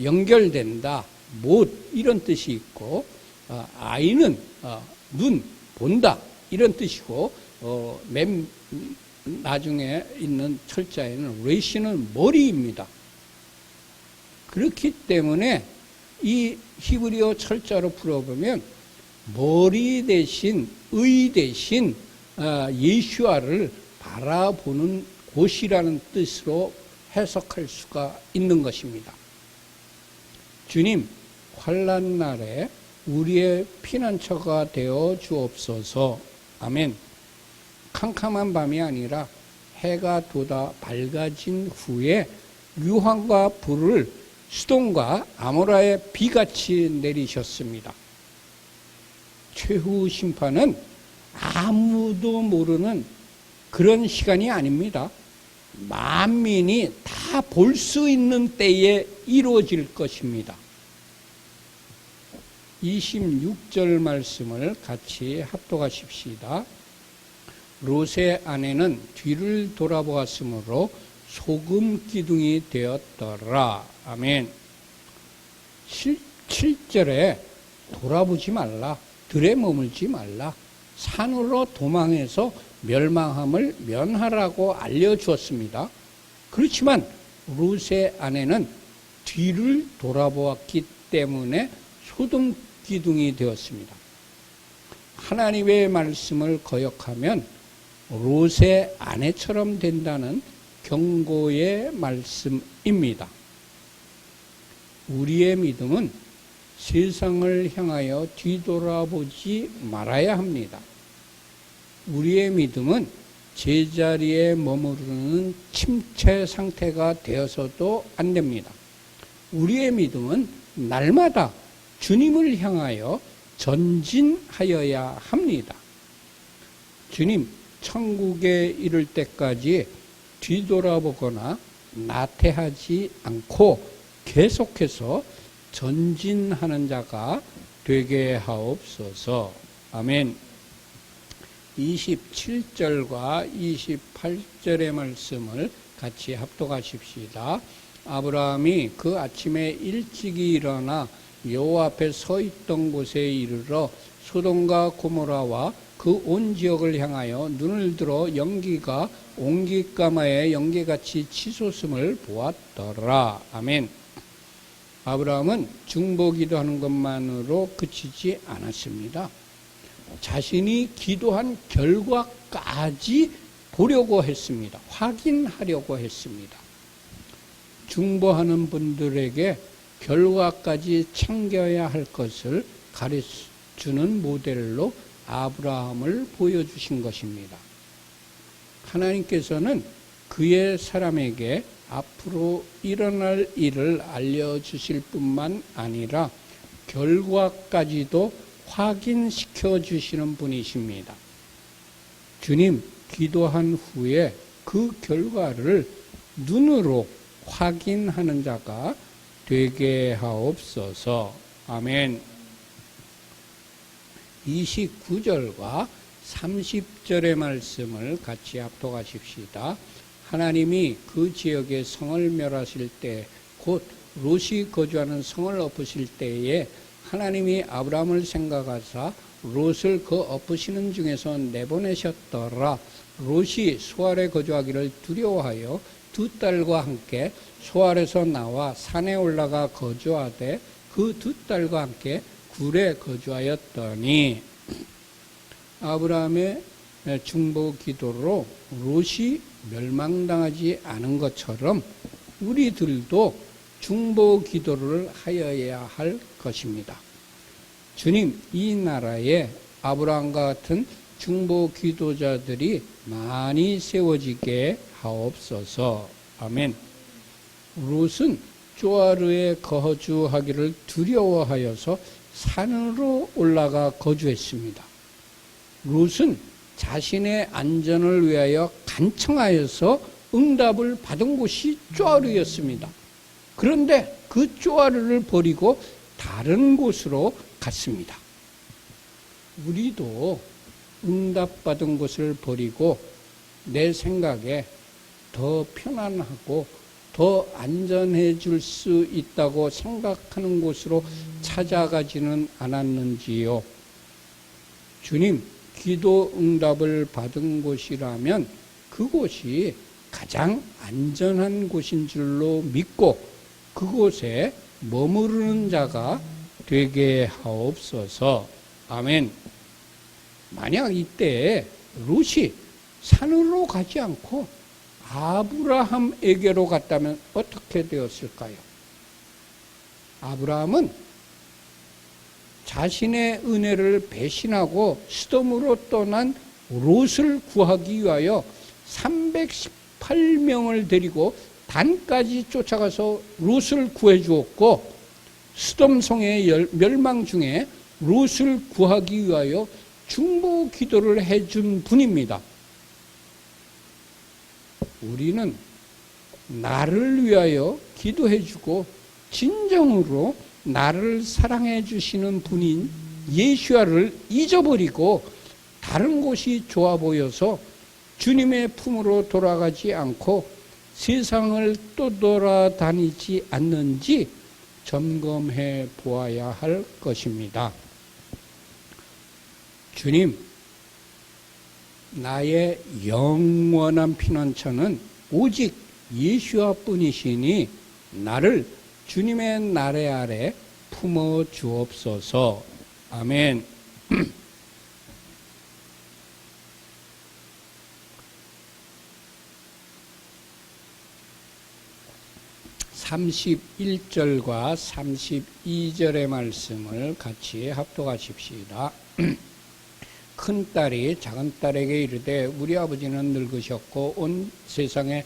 연결된다, 못 이런 뜻이 있고, 아이는 눈, 본다 이런 뜻이고, 맨 나중에 있는 철자에는 레시는 머리입니다. 그렇기 때문에 이 히브리어 철자로 풀어보면 머리 대신 의 대신 예수아를 바라보는 곳이라는 뜻으로 해석할 수가 있는 것입니다. 주님, 환난 날에 우리의 피난처가 되어 주옵소서. 아멘. 캄캄한 밤이 아니라 해가 돋아 밝아진 후에 유황과 불을 수돔과 아모라의 비같이 내리셨습니다. 최후 심판은 아무도 모르는 그런 시간이 아닙니다. 만민이 다 볼 수 있는 때에 이루어질 것입니다. 26절 말씀을 같이 합독하십시다. 롯의 아내는 뒤를 돌아보았으므로 소금 기둥이 되었더라. 아멘. 7절에 돌아보지 말라. 들에 머물지 말라. 산으로 도망해서 멸망함을 면하라고 알려주었습니다. 그렇지만 롯의 아내는 뒤를 돌아보았기 때문에 소금 기둥이 되었습니다. 하나님의 말씀을 거역하면 롯의 아내처럼 된다는 경고의 말씀입니다. 우리의 믿음은 세상을 향하여 뒤돌아보지 말아야 합니다. 우리의 믿음은 제자리에 머무르는 침체 상태가 되어서도 안 됩니다. 우리의 믿음은 날마다 주님을 향하여 전진하여야 합니다. 주님, 천국에 이를 때까지 뒤돌아보거나 나태하지 않고 계속해서 전진하는 자가 되게 하옵소서. 아멘. 27절과 28절의 말씀을 같이 합독하십시다. 아브라함이 그 아침에 일찍이 일어나 여호와 앞에 서 있던 곳에 이르러 소돔과 고모라와 그 온 지역을 향하여 눈을 들어 연기가 옹기까마에 연기같이 치솟음을 보았더라. 아멘. 아브라함은 중보기도하는 것만으로 그치지 않았습니다. 자신이 기도한 결과까지 보려고 했습니다. 확인하려고 했습니다. 중보하는 분들에게 결과까지 챙겨야 할 것을 가르쳐주는 모델로 아브라함을 보여주신 것입니다. 하나님께서는 그의 사람에게 앞으로 일어날 일을 알려주실 뿐만 아니라 결과까지도 확인시켜 주시는 분이십니다. 주님, 기도한 후에 그 결과를 눈으로 확인하는 자가 되게 하옵소서. 아멘. 29절과 30절의 말씀을 같이 합독하십시다. 하나님이 그 지역의 성을 멸하실 때, 곧 롯이 거주하는 성을 엎으실 때에 하나님이 아브라함을 생각하사 롯을 그 엎으시는 중에서 내보내셨더라. 롯이 소알에 거주하기를 두려워하여 두 딸과 함께 소알에서 나와 산에 올라가 거주하되 그 두 딸과 함께 굴에 거주하였더니, 아브라함의 중보 기도로 롯이 멸망당하지 않은 것처럼 우리들도 중보 기도를 하여야 할 것입니다. 주님, 이 나라에 아브라함과 같은 중보 기도자들이 많이 세워지게 하옵소서. 아멘. 롯은 조아르에 거주하기를 두려워하여서 산으로 올라가 거주했습니다. 롯은 자신의 안전을 위하여 간청하여서 응답을 받은 곳이 조아르였습니다. 그런데 그 조아르를 버리고 다른 곳으로 갔습니다. 우리도 응답받은 곳을 버리고 내 생각에 더 편안하고 더 안전해질 수 있다고 생각하는 곳으로 찾아가지는 않았는지요. 주님, 기도 응답을 받은 곳이라면 그곳이 가장 안전한 곳인 줄로 믿고 그곳에 머무르는 자가 되게 하옵소서. 아멘. 만약 이때 롯이 산으로 가지 않고 아브라함에게로 갔다면 어떻게 되었을까요? 아브라함은 자신의 은혜를 배신하고 스돔으로 떠난 롯을 구하기 위하여 318명을 데리고 단까지 쫓아가서 롯을 구해 주었고, 스돔성의 멸망 중에 롯을 구하기 위하여 중보 기도를 해준 분입니다. 우리는 나를 위하여 기도해 주고 진정으로 나를 사랑해 주시는 분인 예수야를 잊어버리고 다른 곳이 좋아 보여서 주님의 품으로 돌아가지 않고 세상을 떠돌아다니지 않는지 점검해 보아야 할 것입니다. 주님, 나의 영원한 피난처는 오직 예수와 뿐이시니 나를 주님의 나래 아래 품어 주옵소서. 아멘. 31절과 32절의 말씀을 같이 합독하십시다. 큰딸이 작은딸에게 이르되 우리 아버지는 늙으셨고 온 세상에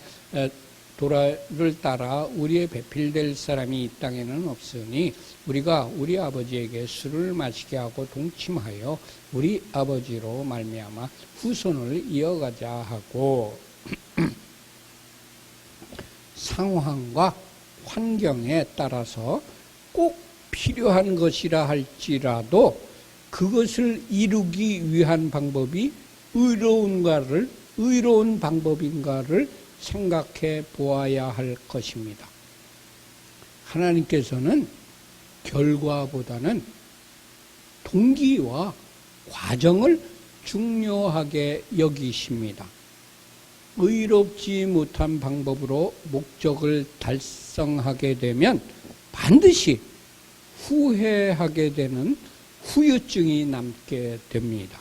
도라를 따라 우리의 배필될 사람이 이 땅에는 없으니 우리가 우리 아버지에게 술을 마시게 하고 동침하여 우리 아버지로 말미암아 후손을 이어가자 하고 상황과 환경에 따라서 꼭 필요한 것이라 할지라도 그것을 이루기 위한 방법이 의로운 방법인가를 생각해 보아야 할 것입니다. 하나님께서는 결과보다는 동기와 과정을 중요하게 여기십니다. 의롭지 못한 방법으로 목적을 달성하게 되면 반드시 후회하게 되는 후유증이 남게 됩니다.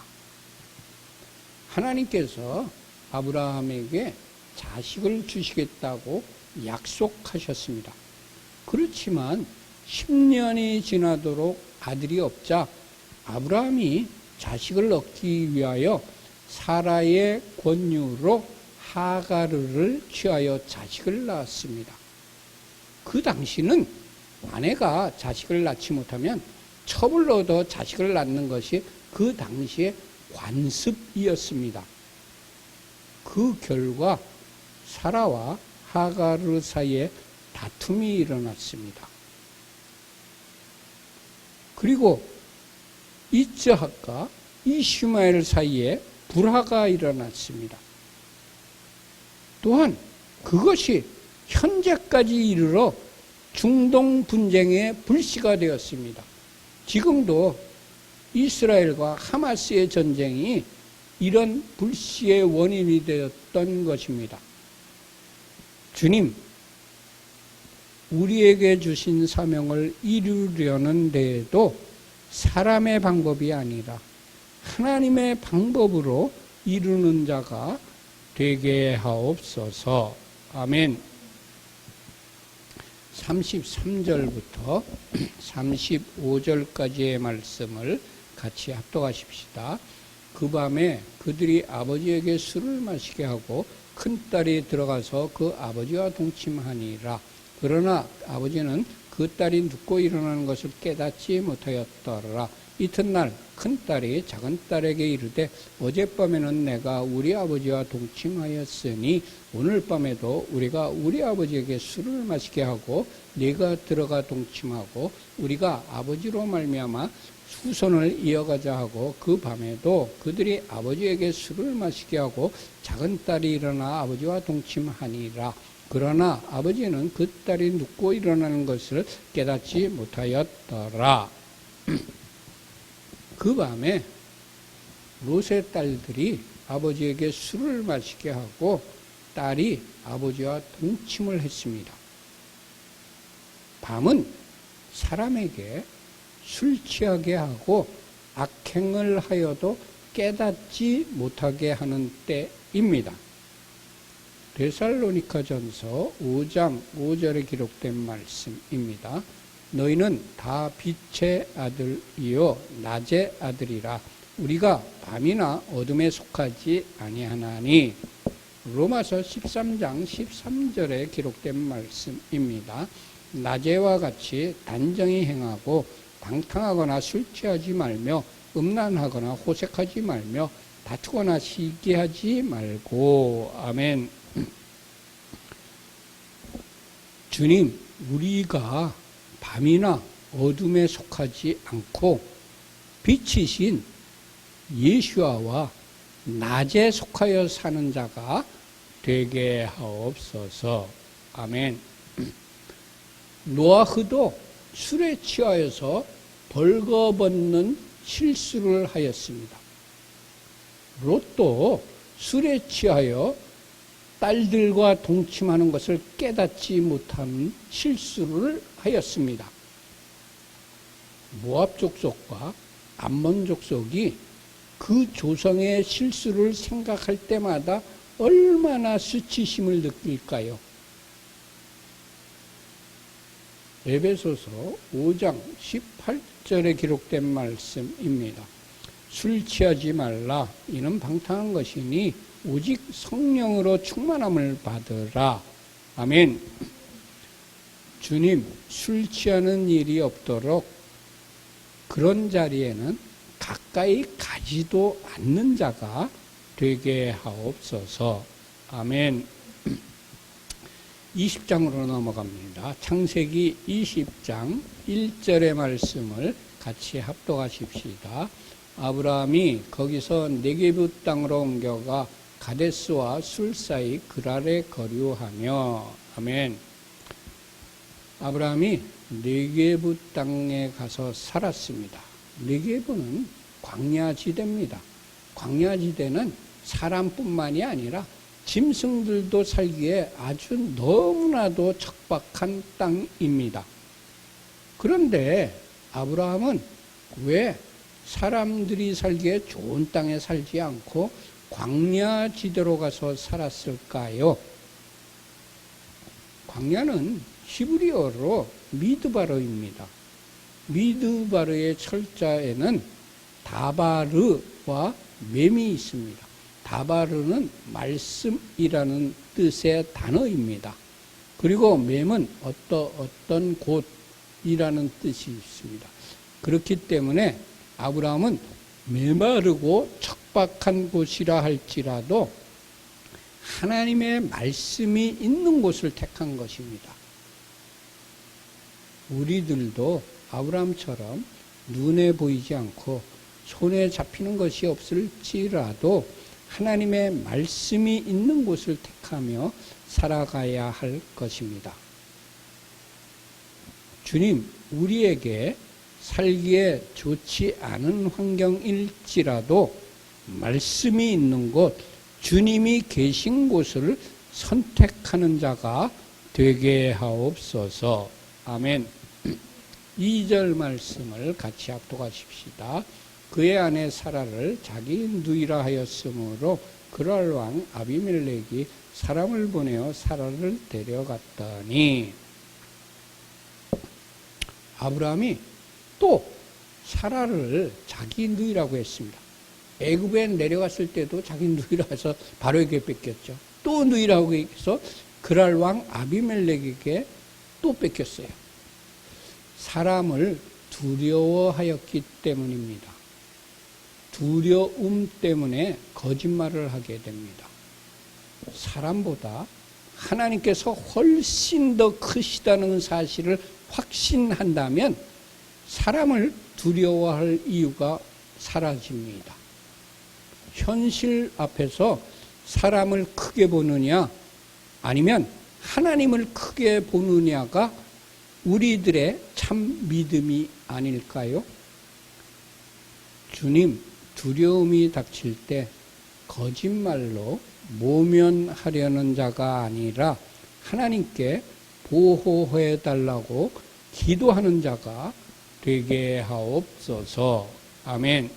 하나님께서 아브라함에게 자식을 주시겠다고 약속하셨습니다. 그렇지만 10년이 지나도록 아들이 없자 아브라함이 자식을 얻기 위하여 사라의 권유로 하가르를 취하여 자식을 낳았습니다. 그 당시는 아내가 자식을 낳지 못하면 첩을 얻어 자식을 낳는 것이 그 당시의 관습이었습니다. 그 결과 사라와 하가르 사이에 다툼이 일어났습니다. 그리고 이스하크와 이슈마엘 사이에 불화가 일어났습니다. 또한 그것이 현재까지 이르러 중동 분쟁의 불씨가 되었습니다. 지금도 이스라엘과 하마스의 전쟁이 이런 불씨의 원인이 되었던 것입니다. 주님, 우리에게 주신 사명을 이루려는 데에도 사람의 방법이 아니라 하나님의 방법으로 이루는 자가 되게 하옵소서. 아멘. 33절부터 35절까지의 말씀을 같이 합독하십시다. 그 밤에 그들이 아버지에게 술을 마시게 하고 큰딸이 들어가서 그 아버지와 동침하니라. 그러나 아버지는 그 딸이 눕고 일어나는 것을 깨닫지 못하였더라. 이튿날 큰딸이 작은딸에게 이르되 어젯밤에는 내가 우리 아버지와 동침하였으니 오늘 밤에도 우리가 우리 아버지에게 술을 마시게 하고 네가 들어가 동침하고 우리가 아버지로 말미암아 후손을 이어가자 하고 그 밤에도 그들이 아버지에게 술을 마시게 하고 작은딸이 일어나 아버지와 동침하니라. 그러나 아버지는 그 딸이 눕고 일어나는 것을 깨닫지 못하였더라. 그 밤에 롯의 딸들이 아버지에게 술을 마시게 하고 딸이 아버지와 동침을 했습니다. 밤은 사람에게 술 취하게 하고 악행을 하여도 깨닫지 못하게 하는 때입니다. 데살로니가전서 5장 5절에 기록된 말씀입니다. 너희는 다 빛의 아들이요 낮의 아들이라. 우리가 밤이나 어둠에 속하지 아니하나니. 로마서 13장 13절에 기록된 말씀입니다. 낮에와 같이 단정히 행하고 방탕하거나 술 취하지 말며 음란하거나 호색하지 말며 다투거나 시기하지 말고. 아멘. 주님, 우리가 밤이나 어둠에 속하지 않고 빛이신 예수와 낮에 속하여 사는 자가 되게 하옵소서. 아멘. 노아흐도 술에 취하여서 벌거벗는 실수를 하였습니다. 롯도 술에 취하여 딸들과 동침하는 것을 깨닫지 못한 실수를 하였습니다. 모압 족속과 암몬 족속이 그 조상의 실수를 생각할 때마다 얼마나 수치심을 느낄까요? 에베소서 5장 18절에 기록된 말씀입니다. 술 취하지 말라. 이는 방탕한 것이니 오직 성령으로 충만함을 받으라. 아멘. 주님, 술 취하는 일이 없도록 그런 자리에는 가까이 가지도 않는 자가 되게 하옵소서. 아멘. 20장으로 넘어갑니다. 창세기 20장 1절의 말씀을 같이 합독하십시다. 아브라함이 거기서 네게부 땅으로 옮겨가 가데스와 술 사이 그랄에 거류하며. 아멘. 아브라함이 네게부 땅에 가서 살았습니다. 네게부는 광야지대입니다. 광야지대는 사람뿐만이 아니라 짐승들도 살기에 아주 너무나도 척박한 땅입니다. 그런데 아브라함은 왜 사람들이 살기에 좋은 땅에 살지 않고 광야지대로 가서 살았을까요? 광야는 히브리어로 미드바르입니다. 미드바르의 철자에는 다바르와 맴이 있습니다. 다바르는 말씀이라는 뜻의 단어입니다. 그리고 맴은 어떤 곳이라는 뜻이 있습니다. 그렇기 때문에 아브라함은 메마르고 척박한 곳이라 할지라도 하나님의 말씀이 있는 곳을 택한 것입니다. 우리들도 아브라함처럼 눈에 보이지 않고 손에 잡히는 것이 없을지라도 하나님의 말씀이 있는 곳을 택하며 살아가야 할 것입니다. 주님, 우리에게 살기에 좋지 않은 환경일지라도 말씀이 있는 곳, 주님이 계신 곳을 선택하는 자가 되게 하옵소서. 아멘. 2절 말씀을 같이 합독하십시다. 그의 아내 사라를 자기 누이라 하였으므로 그랄 왕 아비멜렉이 사람을 보내어 사라를 데려갔더니. 아브라함이 또 사라를 자기 누이라고 했습니다. 애굽에 내려갔을 때도 자기 누이라 해서 바로에게 뺏겼죠. 또 누이라고 해서 그랄 왕 아비멜렉에게 또 뺏겼어요. 사람을 두려워하였기 때문입니다. 두려움 때문에 거짓말을 하게 됩니다. 사람보다 하나님께서 훨씬 더 크시다는 사실을 확신한다면 사람을 두려워할 이유가 사라집니다. 현실 앞에서 사람을 크게 보느냐 아니면 하나님을 크게 보느냐가 우리들의 참 믿음이 아닐까요? 주님, 두려움이 닥칠 때 거짓말로 모면하려는 자가 아니라 하나님께 보호해 달라고 기도하는 자가 되게 하옵소서. 아멘.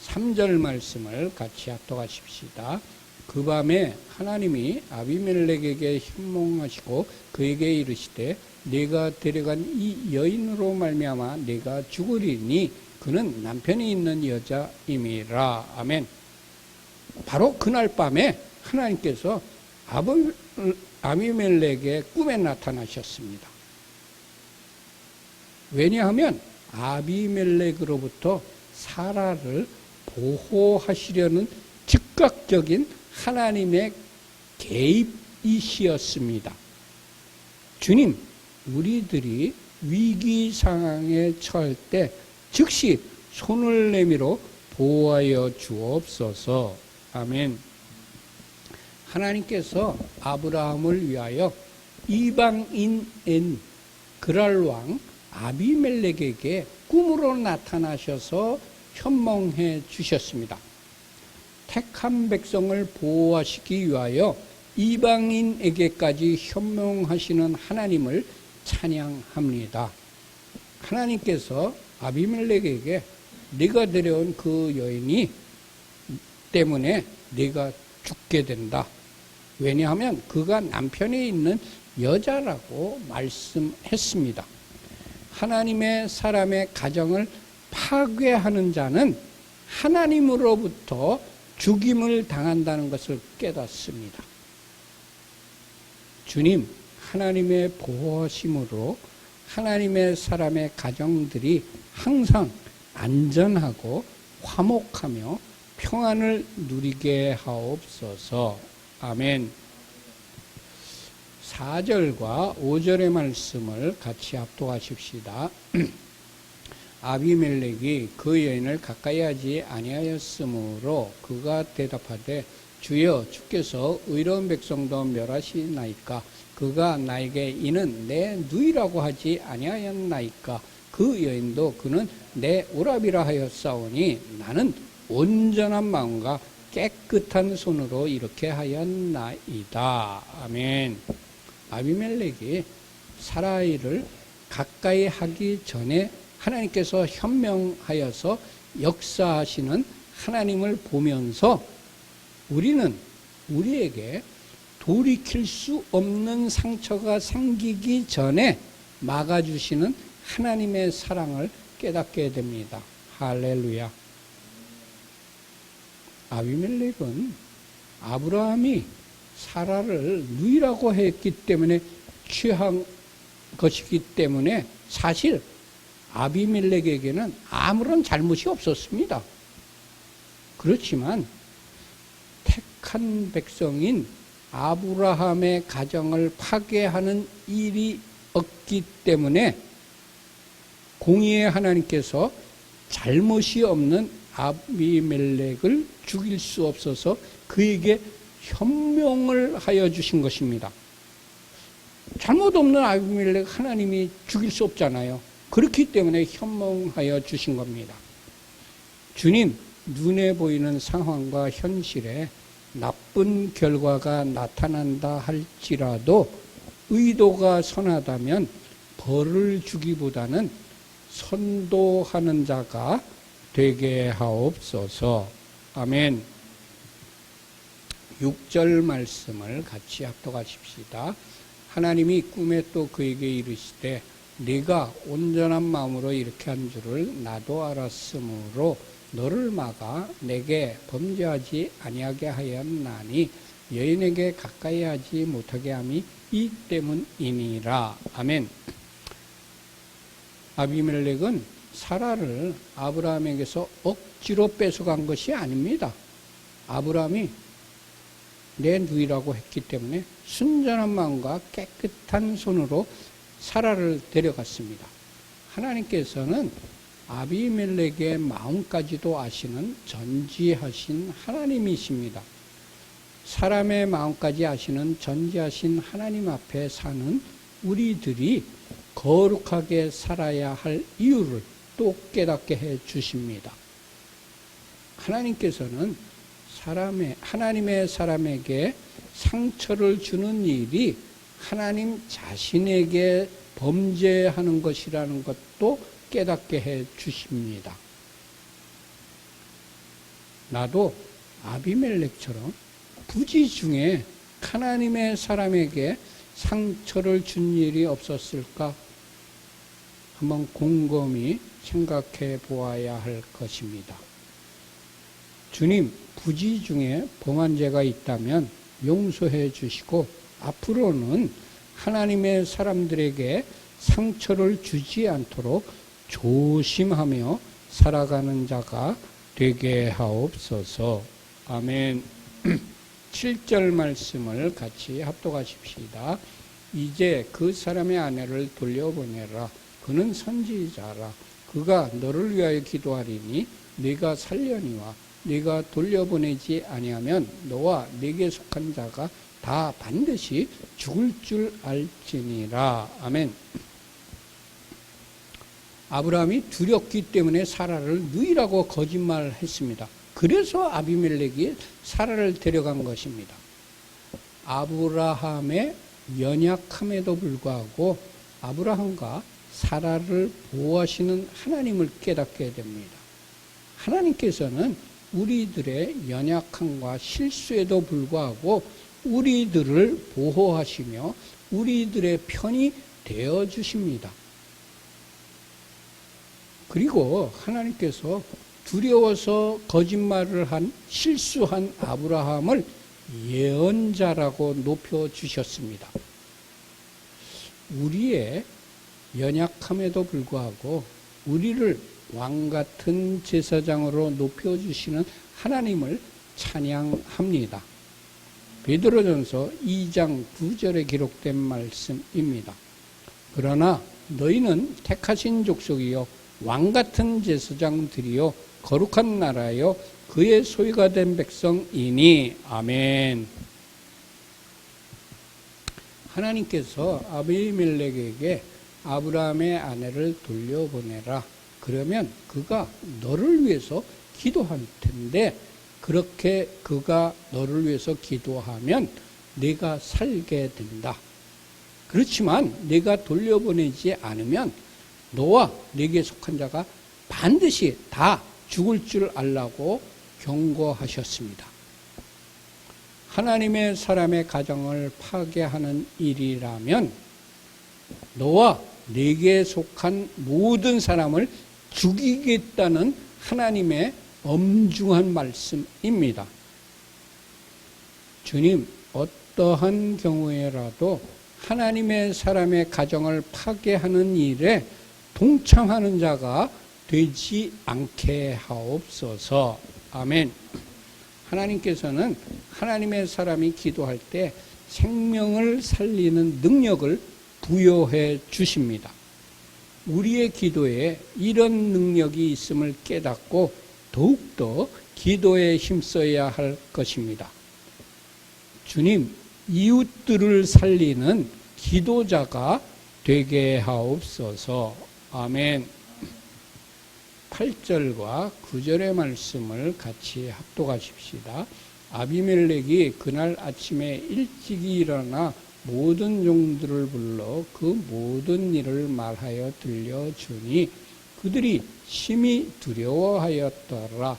3절 말씀을 같이 합독하십시다. 그 밤에 하나님이 아비멜렉에게 현몽하시고 그에게 이르시되 네가 데려간 이 여인으로 말미암아 네가 죽으리니 그는 남편이 있는 여자임이라. 아멘. 바로 그날 밤에 하나님께서 아비멜렉의 꿈에 나타나셨습니다. 왜냐하면 아비멜렉으로부터 사라를 보호하시려는 즉각적인 하나님의 개입이시였습니다. 주님, 우리들이 위기 상황에 처할 때 즉시 손을 내밀어 보호하여 주옵소서. 아멘. 하나님께서 아브라함을 위하여 이방인인 그랄 왕 아비멜렉에게 꿈으로 나타나셔서 현몽해 주셨습니다. 택한 백성을 보호하시기 위하여 이방인에게까지 현몽하시는 하나님을 찬양합니다. 하나님께서 아비멜렉에게 네가 데려온 그 여인이 때문에 네가 죽게 된다. 왜냐하면 그가 남편이 있는 여자라고 말씀했습니다. 하나님의 사람의 가정을 파괴하는 자는 하나님으로부터 죽임을 당한다는 것을 깨닫습니다. 주님, 하나님의 보호하심으로 하나님의 사람의 가정들이 항상 안전하고 화목하며 평안을 누리게 하옵소서. 아멘. 4절과 5절의 말씀을 같이 합독하십시다. 아비멜렉이 그 여인을 가까이 하지 아니하였으므로 그가 대답하되 주여 주께서 의로운 백성도 멸하시나이까 그가 나에게 이는 내 누이라고 하지 아니하였나이까 그 여인도 그는 내 오라비라 하였사오니 나는 온전한 마음과 깨끗한 손으로 이렇게 하였나이다. 아멘. 아비멜렉이 사라이를 가까이 하기 전에 하나님께서 현명하여서 역사하시는 하나님을 보면서 우리는 우리에게 돌이킬 수 없는 상처가 생기기 전에 막아주시는 하나님의 사랑을 깨닫게 됩니다. 할렐루야. 아비멜렉은 아브라함이 사라를 누이라고 했기 때문에 취한 것이기 때문에 사실 아비멜렉에게는 아무런 잘못이 없었습니다. 그렇지만 택한 백성인 아브라함의 가정을 파괴하는 일이 없기 때문에 공의의 하나님께서 잘못이 없는 아비멜렉을 죽일 수 없어서 그에게 현명을 하여 주신 것입니다. 잘못 없는 아비멜렉 하나님이 죽일 수 없잖아요. 그렇기 때문에 현명하여 주신 겁니다. 주님, 눈에 보이는 상황과 현실에 나쁜 결과가 나타난다 할지라도 의도가 선하다면 벌을 주기보다는 선도하는 자가 되게 하옵소서. 아멘. 6절 말씀을 같이 합독하십시다. 하나님이 꿈에 또 그에게 이르시되 네가 온전한 마음으로 이렇게 한 줄을 나도 알았으므로 너를 막아 내게 범죄하지 아니하게 하였나니 여인에게 가까이 하지 못하게 함이 이 때문이니라. 아멘. 아비멜렉은 사라를 아브라함에게서 억지로 뺏어간 것이 아닙니다. 아브라함이 내 누이라고 했기 때문에 순전한 마음과 깨끗한 손으로 사라를 데려갔습니다. 하나님께서는 아비멜렉의 마음까지도 아시는 전지하신 하나님이십니다. 사람의 마음까지 아시는 전지하신 하나님 앞에 사는 우리들이 거룩하게 살아야 할 이유를 또 깨닫게 해 주십니다. 하나님께서는 하나님의 사람에게 상처를 주는 일이 하나님 자신에게 범죄하는 것이라는 것도 깨닫게 해 주십니다. 나도 아비멜렉처럼 부지 중에 하나님의 사람에게 상처를 준 일이 없었을까? 한번 곰곰이 생각해 보아야 할 것입니다. 주님, 부지 중에 범한 죄가 있다면 용서해 주시고 앞으로는 하나님의 사람들에게 상처를 주지 않도록 조심하며 살아가는 자가 되게 하옵소서. 아멘. 7절 말씀을 같이 합독하십시다. 이제 그 사람의 아내를 돌려보내라. 그는 선지자라. 그가 너를 위하여 기도하리니 네가 살려니와 네가 돌려보내지 아니하면 너와 네게 속한 자가 다 반드시 죽을 줄 알지니라. 아멘. 아브라함이 두렵기 때문에 사라를 누이라고 거짓말을 했습니다. 그래서 아비멜렉이 사라를 데려간 것입니다. 아브라함의 연약함에도 불구하고 아브라함과 사라를 보호하시는 하나님을 깨닫게 됩니다. 하나님께서는 우리들의 연약함과 실수에도 불구하고 우리들을 보호하시며 우리들의 편이 되어주십니다. 그리고 하나님께서 두려워서 거짓말을 한 실수한 아브라함을 예언자라고 높여주셨습니다. 우리의 연약함에도 불구하고 우리를 왕같은 제사장으로 높여주시는 하나님을 찬양합니다. 베드로전서 2장 9절에 기록된 말씀입니다. 그러나 너희는 택하신 족속이요 왕같은 제사장들이요 거룩한 나라요 그의 소유가 된 백성이니. 아멘. 하나님께서 아비멜렉에게 아브라함의 아내를 돌려보내라. 그러면 그가 너를 위해서 기도할 텐데 그렇게 그가 너를 위해서 기도하면 네가 살게 된다. 그렇지만 네가 돌려보내지 않으면 너와 네게 속한 자가 반드시 다 죽을 줄 알라고 경고하셨습니다. 하나님의 사람의 가정을 파괴하는 일이라면 너와 네게 속한 모든 사람을 죽이겠다는 하나님의 엄중한 말씀입니다. 주님, 어떠한 경우에라도 하나님의 사람의 가정을 파괴하는 일에 동참하는 자가 되지 않게 하옵소서. 아멘. 하나님께서는 하나님의 사람이 기도할 때 생명을 살리는 능력을 부여해 주십니다. 우리의 기도에 이런 능력이 있음을 깨닫고 더욱더 기도에 힘써야 할 것입니다. 주님, 이웃들을 살리는 기도자가 되게 하옵소서. 아멘. 8절과 9절의 말씀을 같이 합독하십시다. 아비멜렉이 그날 아침에 일찍이 일어나 모든 종들을 불러 그 모든 일을 말하여 들려주니 그들이 심히 두려워하였더라.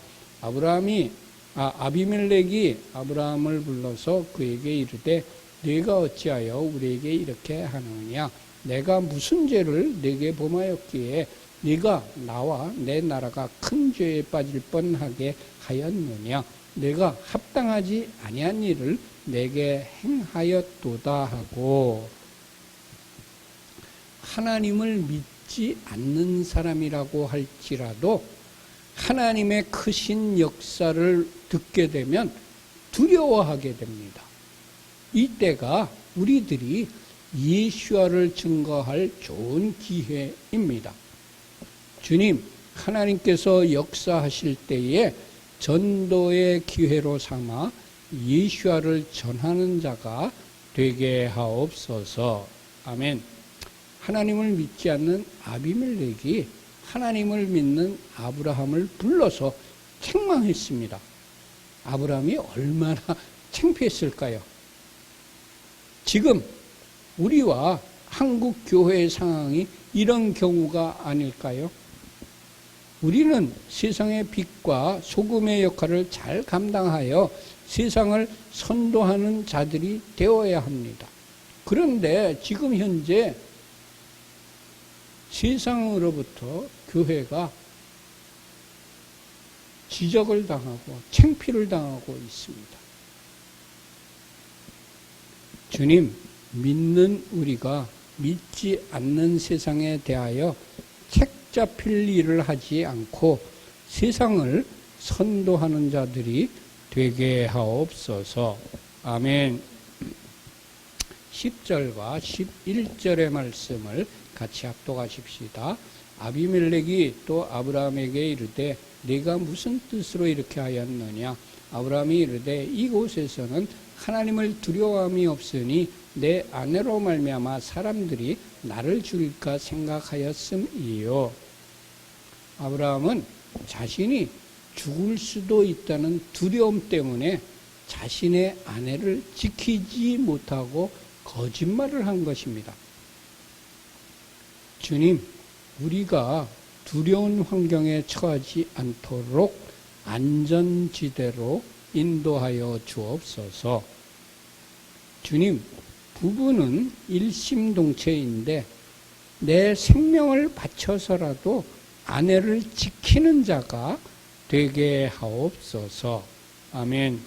아비멜렉이 아브라함을 불러서 그에게 이르되 네가 어찌하여 우리에게 이렇게 하느냐? 내가 무슨 죄를 네게 범하였기에 네가 나와 내 나라가 큰 죄에 빠질 뻔하게 하였느냐? 내가 합당하지 아니한 일을 내게 행하였도다 하고, 하나님을 믿지 않는 사람이라고 할지라도 하나님의 크신 역사를 듣게 되면 두려워하게 됩니다. 이때가 우리들이 예수와를 증거할 좋은 기회입니다. 주님, 하나님께서 역사하실 때에 전도의 기회로 삼아 예수와를 전하는 자가 되게 하옵소서. 아멘. 하나님을 믿지 않는 아비멜렉이 하나님을 믿는 아브라함을 불러서 책망했습니다. 아브라함이 얼마나 창피했을까요? 지금 우리와 한국 교회의 상황이 이런 경우가 아닐까요? 우리는 세상의 빛과 소금의 역할을 잘 감당하여 세상을 선도하는 자들이 되어야 합니다. 그런데 지금 현재 세상으로부터 교회가 지적을 당하고 창피를 당하고 있습니다. 주님, 믿는 우리가 믿지 않는 세상에 대하여 책 잡힐 일을 하지 않고 세상을 선도하는 자들이 되게 하옵소서. 아멘. 10절과 11절의 말씀을 같이 합독하십시다. 아비멜렉이 또 아브라함에게 이르되 네가 무슨 뜻으로 이렇게 하였느냐? 아브라함이 이르되 이곳에서는 하나님을 두려워함이 없으니 내 아내로 말미암아 사람들이 나를 죽일까 생각하였음이요. 아브라함은 자신이 죽을 수도 있다는 두려움 때문에 자신의 아내를 지키지 못하고 거짓말을 한 것입니다. 주님, 우리가 두려운 환경에 처하지 않도록 안전지대로 인도하여 주옵소서. 주님, 부부는 일심동체인데 내 생명을 바쳐서라도 아내를 지키는 자가 되게 하옵소서. 아멘.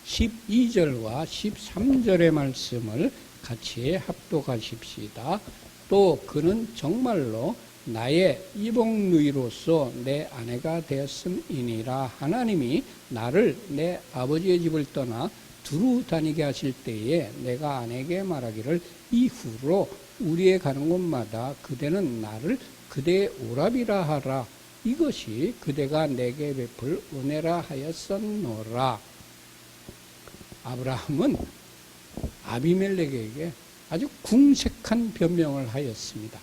12절과 13절의 말씀을 같이 합독하십시다. 또 그는 정말로 나의 이복누이로서 내 아내가 되었음이니라. 하나님이 나를 내 아버지의 집을 떠나 두루 다니게 하실 때에 내가 아내에게 말하기를 이후로 우리의 가는 곳마다 그대는 나를 그대의 오라비라 하라. 이것이 그대가 내게 베풀 은혜라 하였었노라. 아브라함은 아비멜렉에게 아주 궁색한 변명을 하였습니다.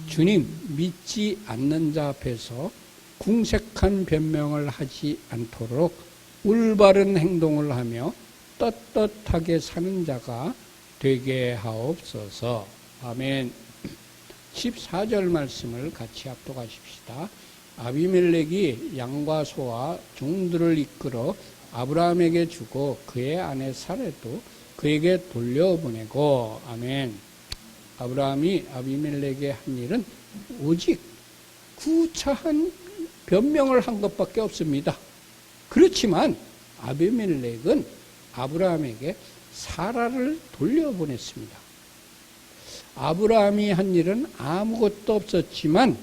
주님, 믿지 않는 자 앞에서 궁색한 변명을 하지 않도록 올바른 행동을 하며 떳떳하게 사는 자가 되게 하옵소서. 아멘. 14절 말씀을 같이 합독하십시다. 아비멜렉이 양과 소와 종들을 이끌어 아브라함에게 주고 그의 아내 사레도 그에게 돌려보내고. 아멘. 아브라함이 아비멜렉에게 한 일은 오직 구차한 변명을 한 것밖에 없습니다. 그렇지만 아비멜렉은 아브라함에게 사라를 돌려보냈습니다. 아브라함이 한 일은 아무것도 없었지만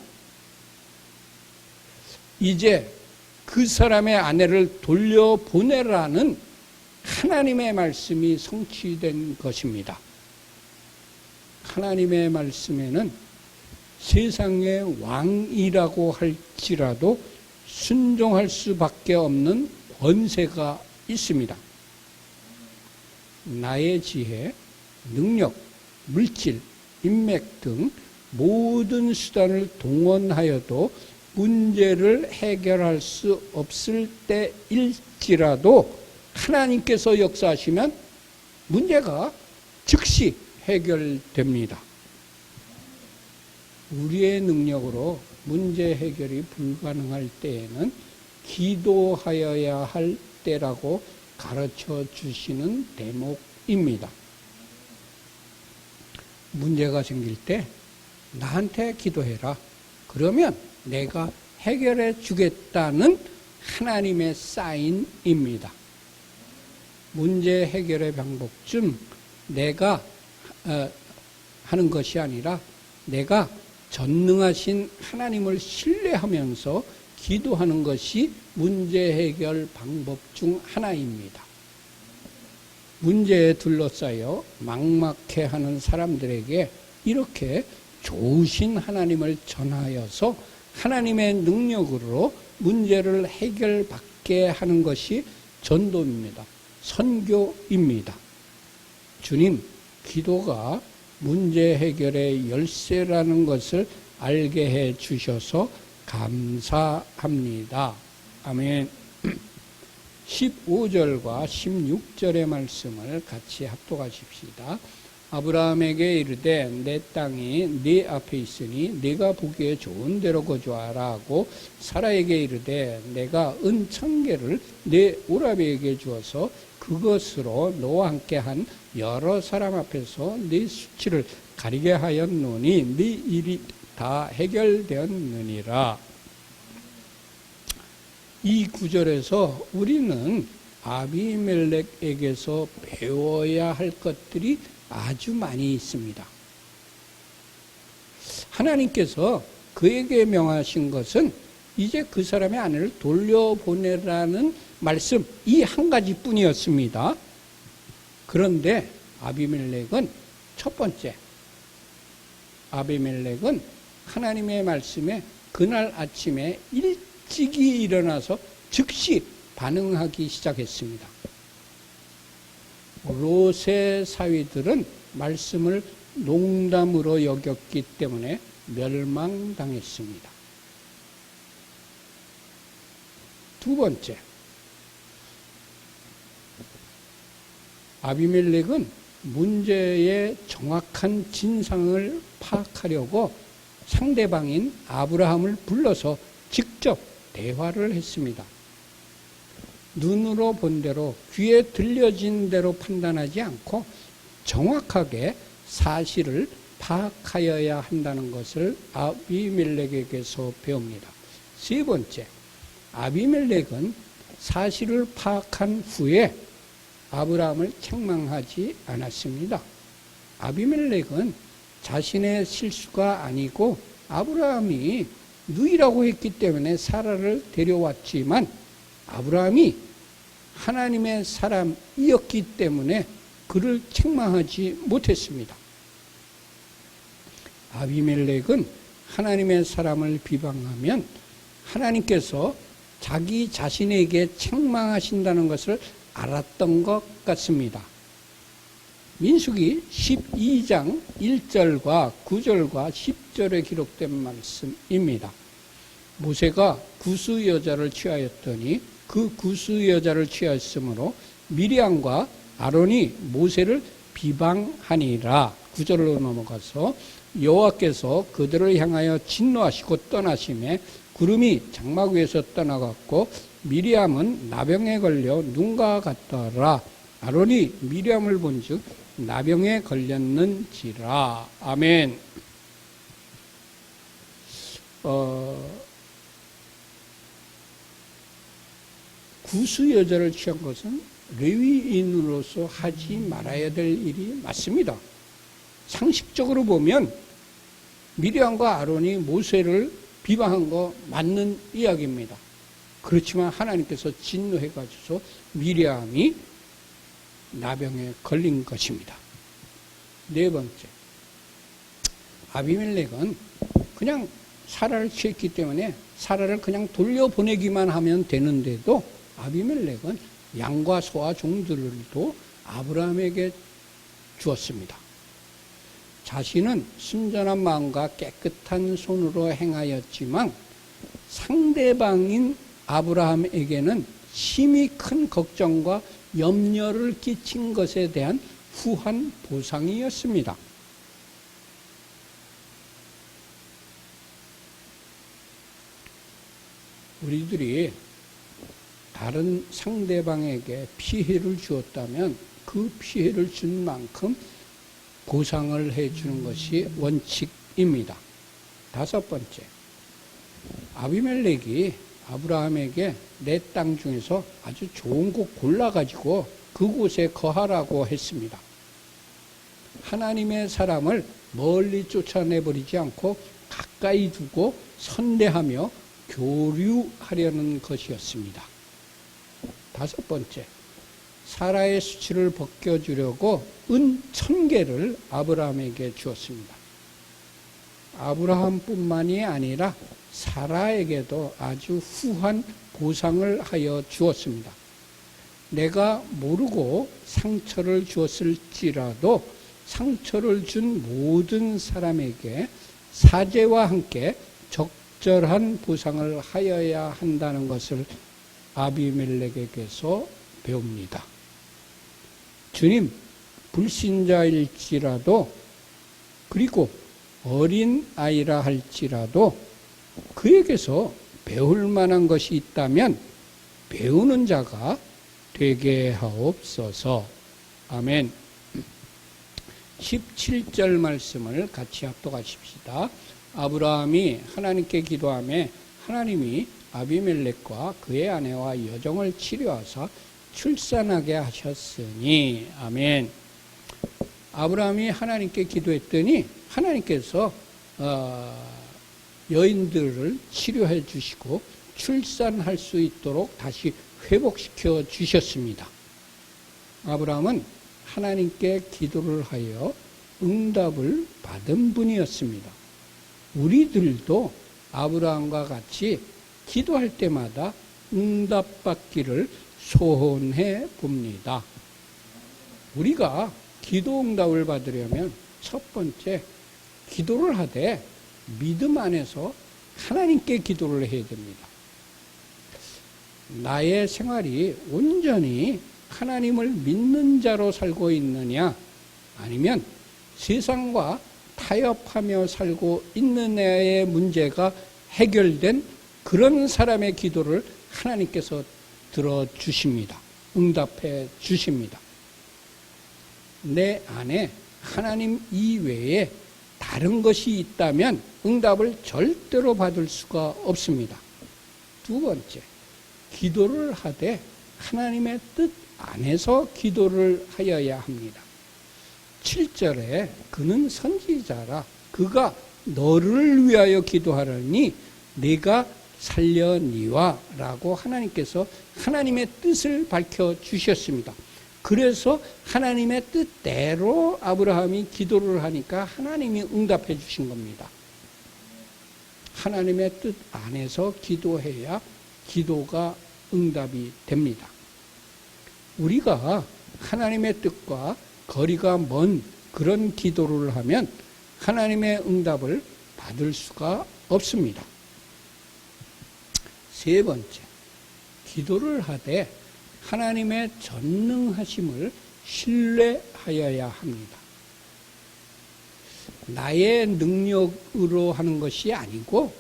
이제 그 사람의 아내를 돌려보내라는 하나님의 말씀이 성취된 것입니다. 하나님의 말씀에는 세상의 왕이라고 할지라도 순종할 수밖에 없는 권세가 있습니다. 나의 지혜, 능력, 물질, 인맥 등 모든 수단을 동원하여도 문제를 해결할 수 없을 때일지라도 하나님께서 역사하시면 문제가 즉시 해결됩니다. 우리의 능력으로 문제 해결이 불가능할 때에는 기도하여야 할 때라고 가르쳐 주시는 대목입니다. 문제가 생길 때 나한테 기도해라. 그러면 내가 해결해 주겠다는 하나님의 사인입니다. 문제 해결의 방법 중 내가 하는 것이 아니라 내가 전능하신 하나님을 신뢰하면서 기도하는 것이 문제 해결 방법 중 하나입니다. 문제에 둘러싸여 막막해하는 사람들에게 이렇게 좋으신 하나님을 전하여서 하나님의 능력으로 문제를 해결받게 하는 것이 전도입니다. 선교입니다. 주님, 기도가 문제 해결의 열쇠라는 것을 알게 해 주셔서 감사합니다. 아멘. 15절과 16절의 말씀을 같이 합독하십시다. 아브라함에게 이르되 내 땅이 네 앞에 있으니 네가 보기에 좋은 데로 거주하라 하고 사라에게 이르되 내가 은 1000개를 네 오라비에게 주어서 그것으로 너와 함께 한 여러 사람 앞에서 네 수치를 가리게 하였노니 네 일이 다 해결되었느니라. 이 구절에서 우리는 아비멜렉에게서 배워야 할 것들이 아주 많이 있습니다. 하나님께서 그에게 명하신 것은 이제 그 사람의 아내를 돌려보내라는 말씀 이 한 가지뿐이었습니다. 그런데 아비멜렉은 첫 번째, 아비멜렉은 하나님의 말씀에 그날 아침에 일찍이 일어나서 즉시 반응하기 시작했습니다. 롯의 사위들은 말씀을 농담으로 여겼기 때문에 멸망당했습니다. 두 번째, 아비멜렉은 문제의 정확한 진상을 파악하려고 상대방인 아브라함을 불러서 직접 대화를 했습니다. 눈으로 본 대로, 귀에 들려진 대로 판단하지 않고 정확하게 사실을 파악하여야 한다는 것을 아비멜렉에게서 배웁니다. 세 번째, 아비멜렉은 사실을 파악한 후에 아브라함을 책망하지 않았습니다. 아비멜렉은 자신의 실수가 아니고 아브라함이 누이라고 했기 때문에 사라를 데려왔지만 아브라함이 하나님의 사람이었기 때문에 그를 책망하지 못했습니다. 아비멜렉은 하나님의 사람을 비방하면 하나님께서 자기 자신에게 책망하신다는 것을 알았던 것 같습니다. 민수기 12장 1절과 9절과 10절에 기록된 말씀입니다. 모세가 구스 여자를 취하였더니 그 구스 여자를 취하였으므로 미리암과 아론이 모세를 비방하니라. 9절로 넘어가서 여호와께서 그들을 향하여 진노하시고 떠나심에 구름이 장막 위에서 떠나갔고 미리암은 나병에 걸려 눈과 같더라. 아론이 미리암을 본즉 나병에 걸렸는지라. 아멘. 구스 여자를 취한 것은 레위인으로서 하지 말아야 될 일이 맞습니다. 상식적으로 보면 미리암과 아론이 모세를 비방한 거 맞는 이야기입니다. 그렇지만 하나님께서 진노해가지고 미리암이 나병에 걸린 것입니다. 네 번째, 아비멜렉은 그냥 사라를 취했기 때문에 사라를 그냥 돌려보내기만 하면 되는데도 아비멜렉은 양과 소와 종들도 아브라함에게 주었습니다. 자신은 순전한 마음과 깨끗한 손으로 행하였지만 상대방인 아브라함에게는 심히 큰 걱정과 염려를 끼친 것에 대한 후한 보상이었습니다. 우리들이 다른 상대방에게 피해를 주었다면 그 피해를 준 만큼 보상을 해주는 것이 원칙입니다. 다섯 번째, 아비멜렉이 아브라함에게 내 땅 중에서 아주 좋은 곳 골라가지고 그곳에 거하라고 했습니다. 하나님의 사람을 멀리 쫓아내버리지 않고 가까이 두고 선대하며 교류하려는 것이었습니다. 다섯 번째, 사라의 수치를 벗겨주려고 은 1000개를 아브라함에게 주었습니다. 아브라함뿐만이 아니라 사라에게도 아주 후한 보상을 하여 주었습니다. 내가 모르고 상처를 주었을지라도 상처를 준 모든 사람에게 사죄와 함께 적절한 보상을 하여야 한다는 것을 아비멜렉에게서 배웁니다. 주님, 불신자일지라도 그리고 어린 아이라 할지라도 그에게서 배울 만한 것이 있다면 배우는 자가 되게 하옵소서. 아멘. 17절 말씀을 같이 합독하십시다. 아브라함이 하나님께 기도하며 하나님이 아비멜렉과 그의 아내와 여종을 치료하사 출산하게 하셨으니. 아멘. 아브라함이 하나님께 기도했더니 하나님께서 여인들을 치료해 주시고 출산할 수 있도록 다시 회복시켜 주셨습니다. 아브라함은 하나님께 기도를 하여 응답을 받은 분이었습니다. 우리들도 아브라함과 같이 기도할 때마다 응답받기를 소원해 봅니다. 우리가 기도 응답을 받으려면 첫 번째, 기도를 하되 믿음 안에서 하나님께 기도를 해야 됩니다. 나의 생활이 온전히 하나님을 믿는 자로 살고 있느냐, 아니면 세상과 타협하며 살고 있느냐의 문제가 해결된 그런 사람의 기도를 하나님께서 들어주십니다. 응답해 주십니다. 내 안에 하나님 이외에 다른 것이 있다면 응답을 절대로 받을 수가 없습니다. 두 번째, 기도를 하되 하나님의 뜻 안에서 기도를 하여야 합니다. 7절에 그는 선지자라 그가 너를 위하여 기도하려니 네가 살려니와 라고 하나님께서 하나님의 뜻을 밝혀주셨습니다. 그래서 하나님의 뜻대로 아브라함이 기도를 하니까 하나님이 응답해 주신 겁니다. 하나님의 뜻 안에서 기도해야 기도가 응답이 됩니다. 우리가 하나님의 뜻과 거리가 먼 그런 기도를 하면 하나님의 응답을 받을 수가 없습니다. 세 번째, 기도를 하되 하나님의 전능하심을 신뢰하여야 합니다. 나의 능력으로 하는 것이 아니고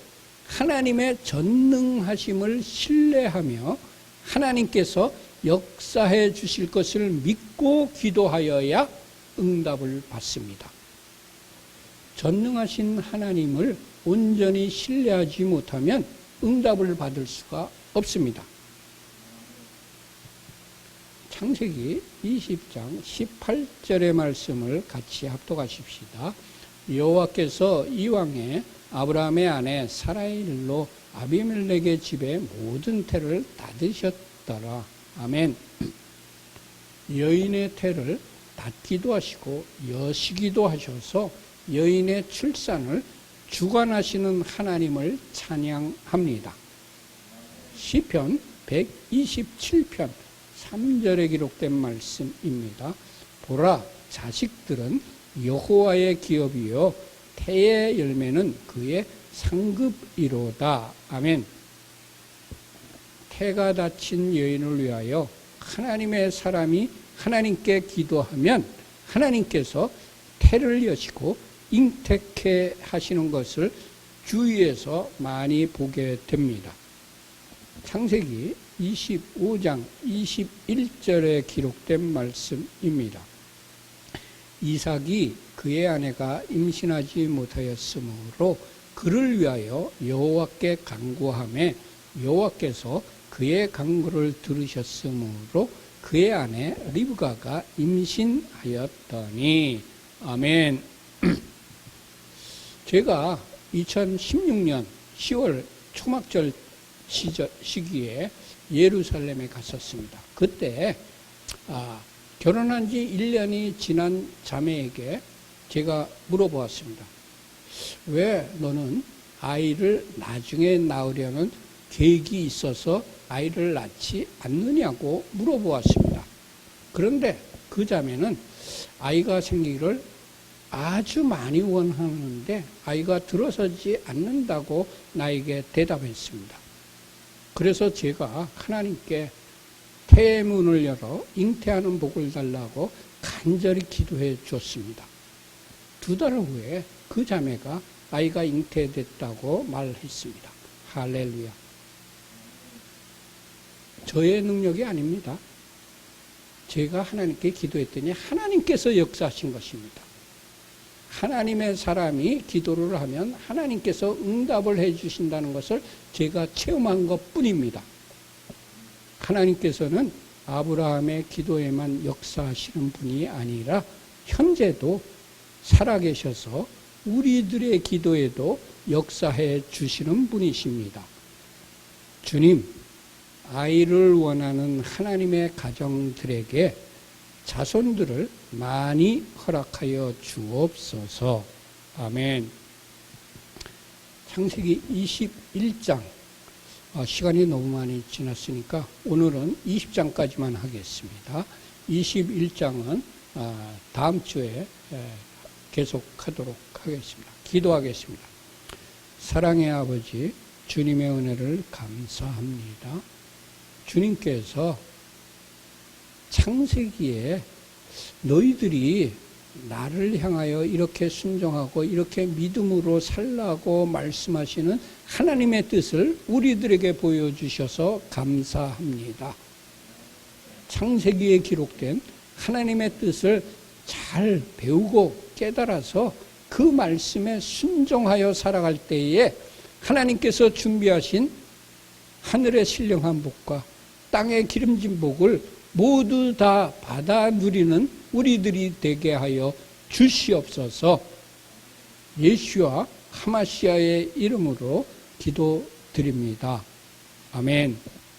하나님의 전능하심을 신뢰하며 하나님께서 역사해 주실 것을 믿고 기도하여야 응답을 받습니다. 전능하신 하나님을 온전히 신뢰하지 못하면 응답을 받을 수가 없습니다. 창세기 20장 18절의 말씀을 같이 합독하십시다. 여호와께서 이왕에 아브라함의 아내 사라의 일로 아비멜렉의 집에 모든 태를 닫으셨더라. 아멘. 여인의 태를 닫기도 하시고 여시기도 하셔서 여인의 출산을 주관하시는 하나님을 찬양합니다. 시편 127편 3절에 기록된 말씀입니다. 보라, 자식들은 여호와의 기업이요 태의 열매는 그의 상급이로다. 아멘. 태가 닫힌 여인을 위하여 하나님의 사람이 하나님께 기도하면 하나님께서 태를 여시고 잉태케 하시는 것을 주위에서 많이 보게 됩니다. 창세기 25장 21절에 기록된 말씀입니다. 이삭이 그의 아내가 임신하지 못하였으므로 그를 위하여 여호와께 간구하매 여호와께서 그의 간구를 들으셨으므로 그의 아내 리브가가 임신하였더니. 아멘. 제가 2016년 10월 초막절 시기에 예루살렘에 갔었습니다. 그때 결혼한 지 1년이 지난 자매에게 제가 물어보았습니다. 왜 너는 아이를 나중에 낳으려는 계획이 있어서 아이를 낳지 않느냐고 물어보았습니다. 그런데 그 자매는 아이가 생기기를 아주 많이 원하는데 아이가 들어서지 않는다고 나에게 대답했습니다. 그래서 제가 하나님께 태의 문을 열어 잉태하는 복을 달라고 간절히 기도해 줬습니다. 2달 후에 그 자매가 아이가 잉태됐다고 말했습니다. 할렐루야. 저의 능력이 아닙니다. 제가 하나님께 기도했더니 하나님께서 역사하신 것입니다. 하나님의 사람이 기도를 하면 하나님께서 응답을 해 주신다는 것을 제가 체험한 것뿐입니다. 하나님께서는 아브라함의 기도에만 역사하시는 분이 아니라 현재도 살아계셔서 우리들의 기도에도 역사해 주시는 분이십니다. 주님, 아이를 원하는 하나님의 가정들에게 자손들을 많이 허락하여 주옵소서. 아멘. 창세기 21장, 시간이 너무 많이 지났으니까 오늘은 20장까지만 하겠습니다. 21장은 다음 주에 계속하도록 하겠습니다. 기도하겠습니다. 사랑의 아버지, 주님의 은혜를 감사합니다. 주님께서 창세기에 너희들이 나를 향하여 이렇게 순종하고 이렇게 믿음으로 살라고 말씀하시는 하나님의 뜻을 우리들에게 보여주셔서 감사합니다. 창세기에 기록된 하나님의 뜻을 잘 배우고 깨달아서 그 말씀에 순종하여 살아갈 때에 하나님께서 준비하신 하늘의 신령한 복과 땅의 기름진 복을 모두 다 받아 누리는 우리들이 되게 하여 주시옵소서. 예수와 하마시아의 이름으로 기도드립니다. 아멘.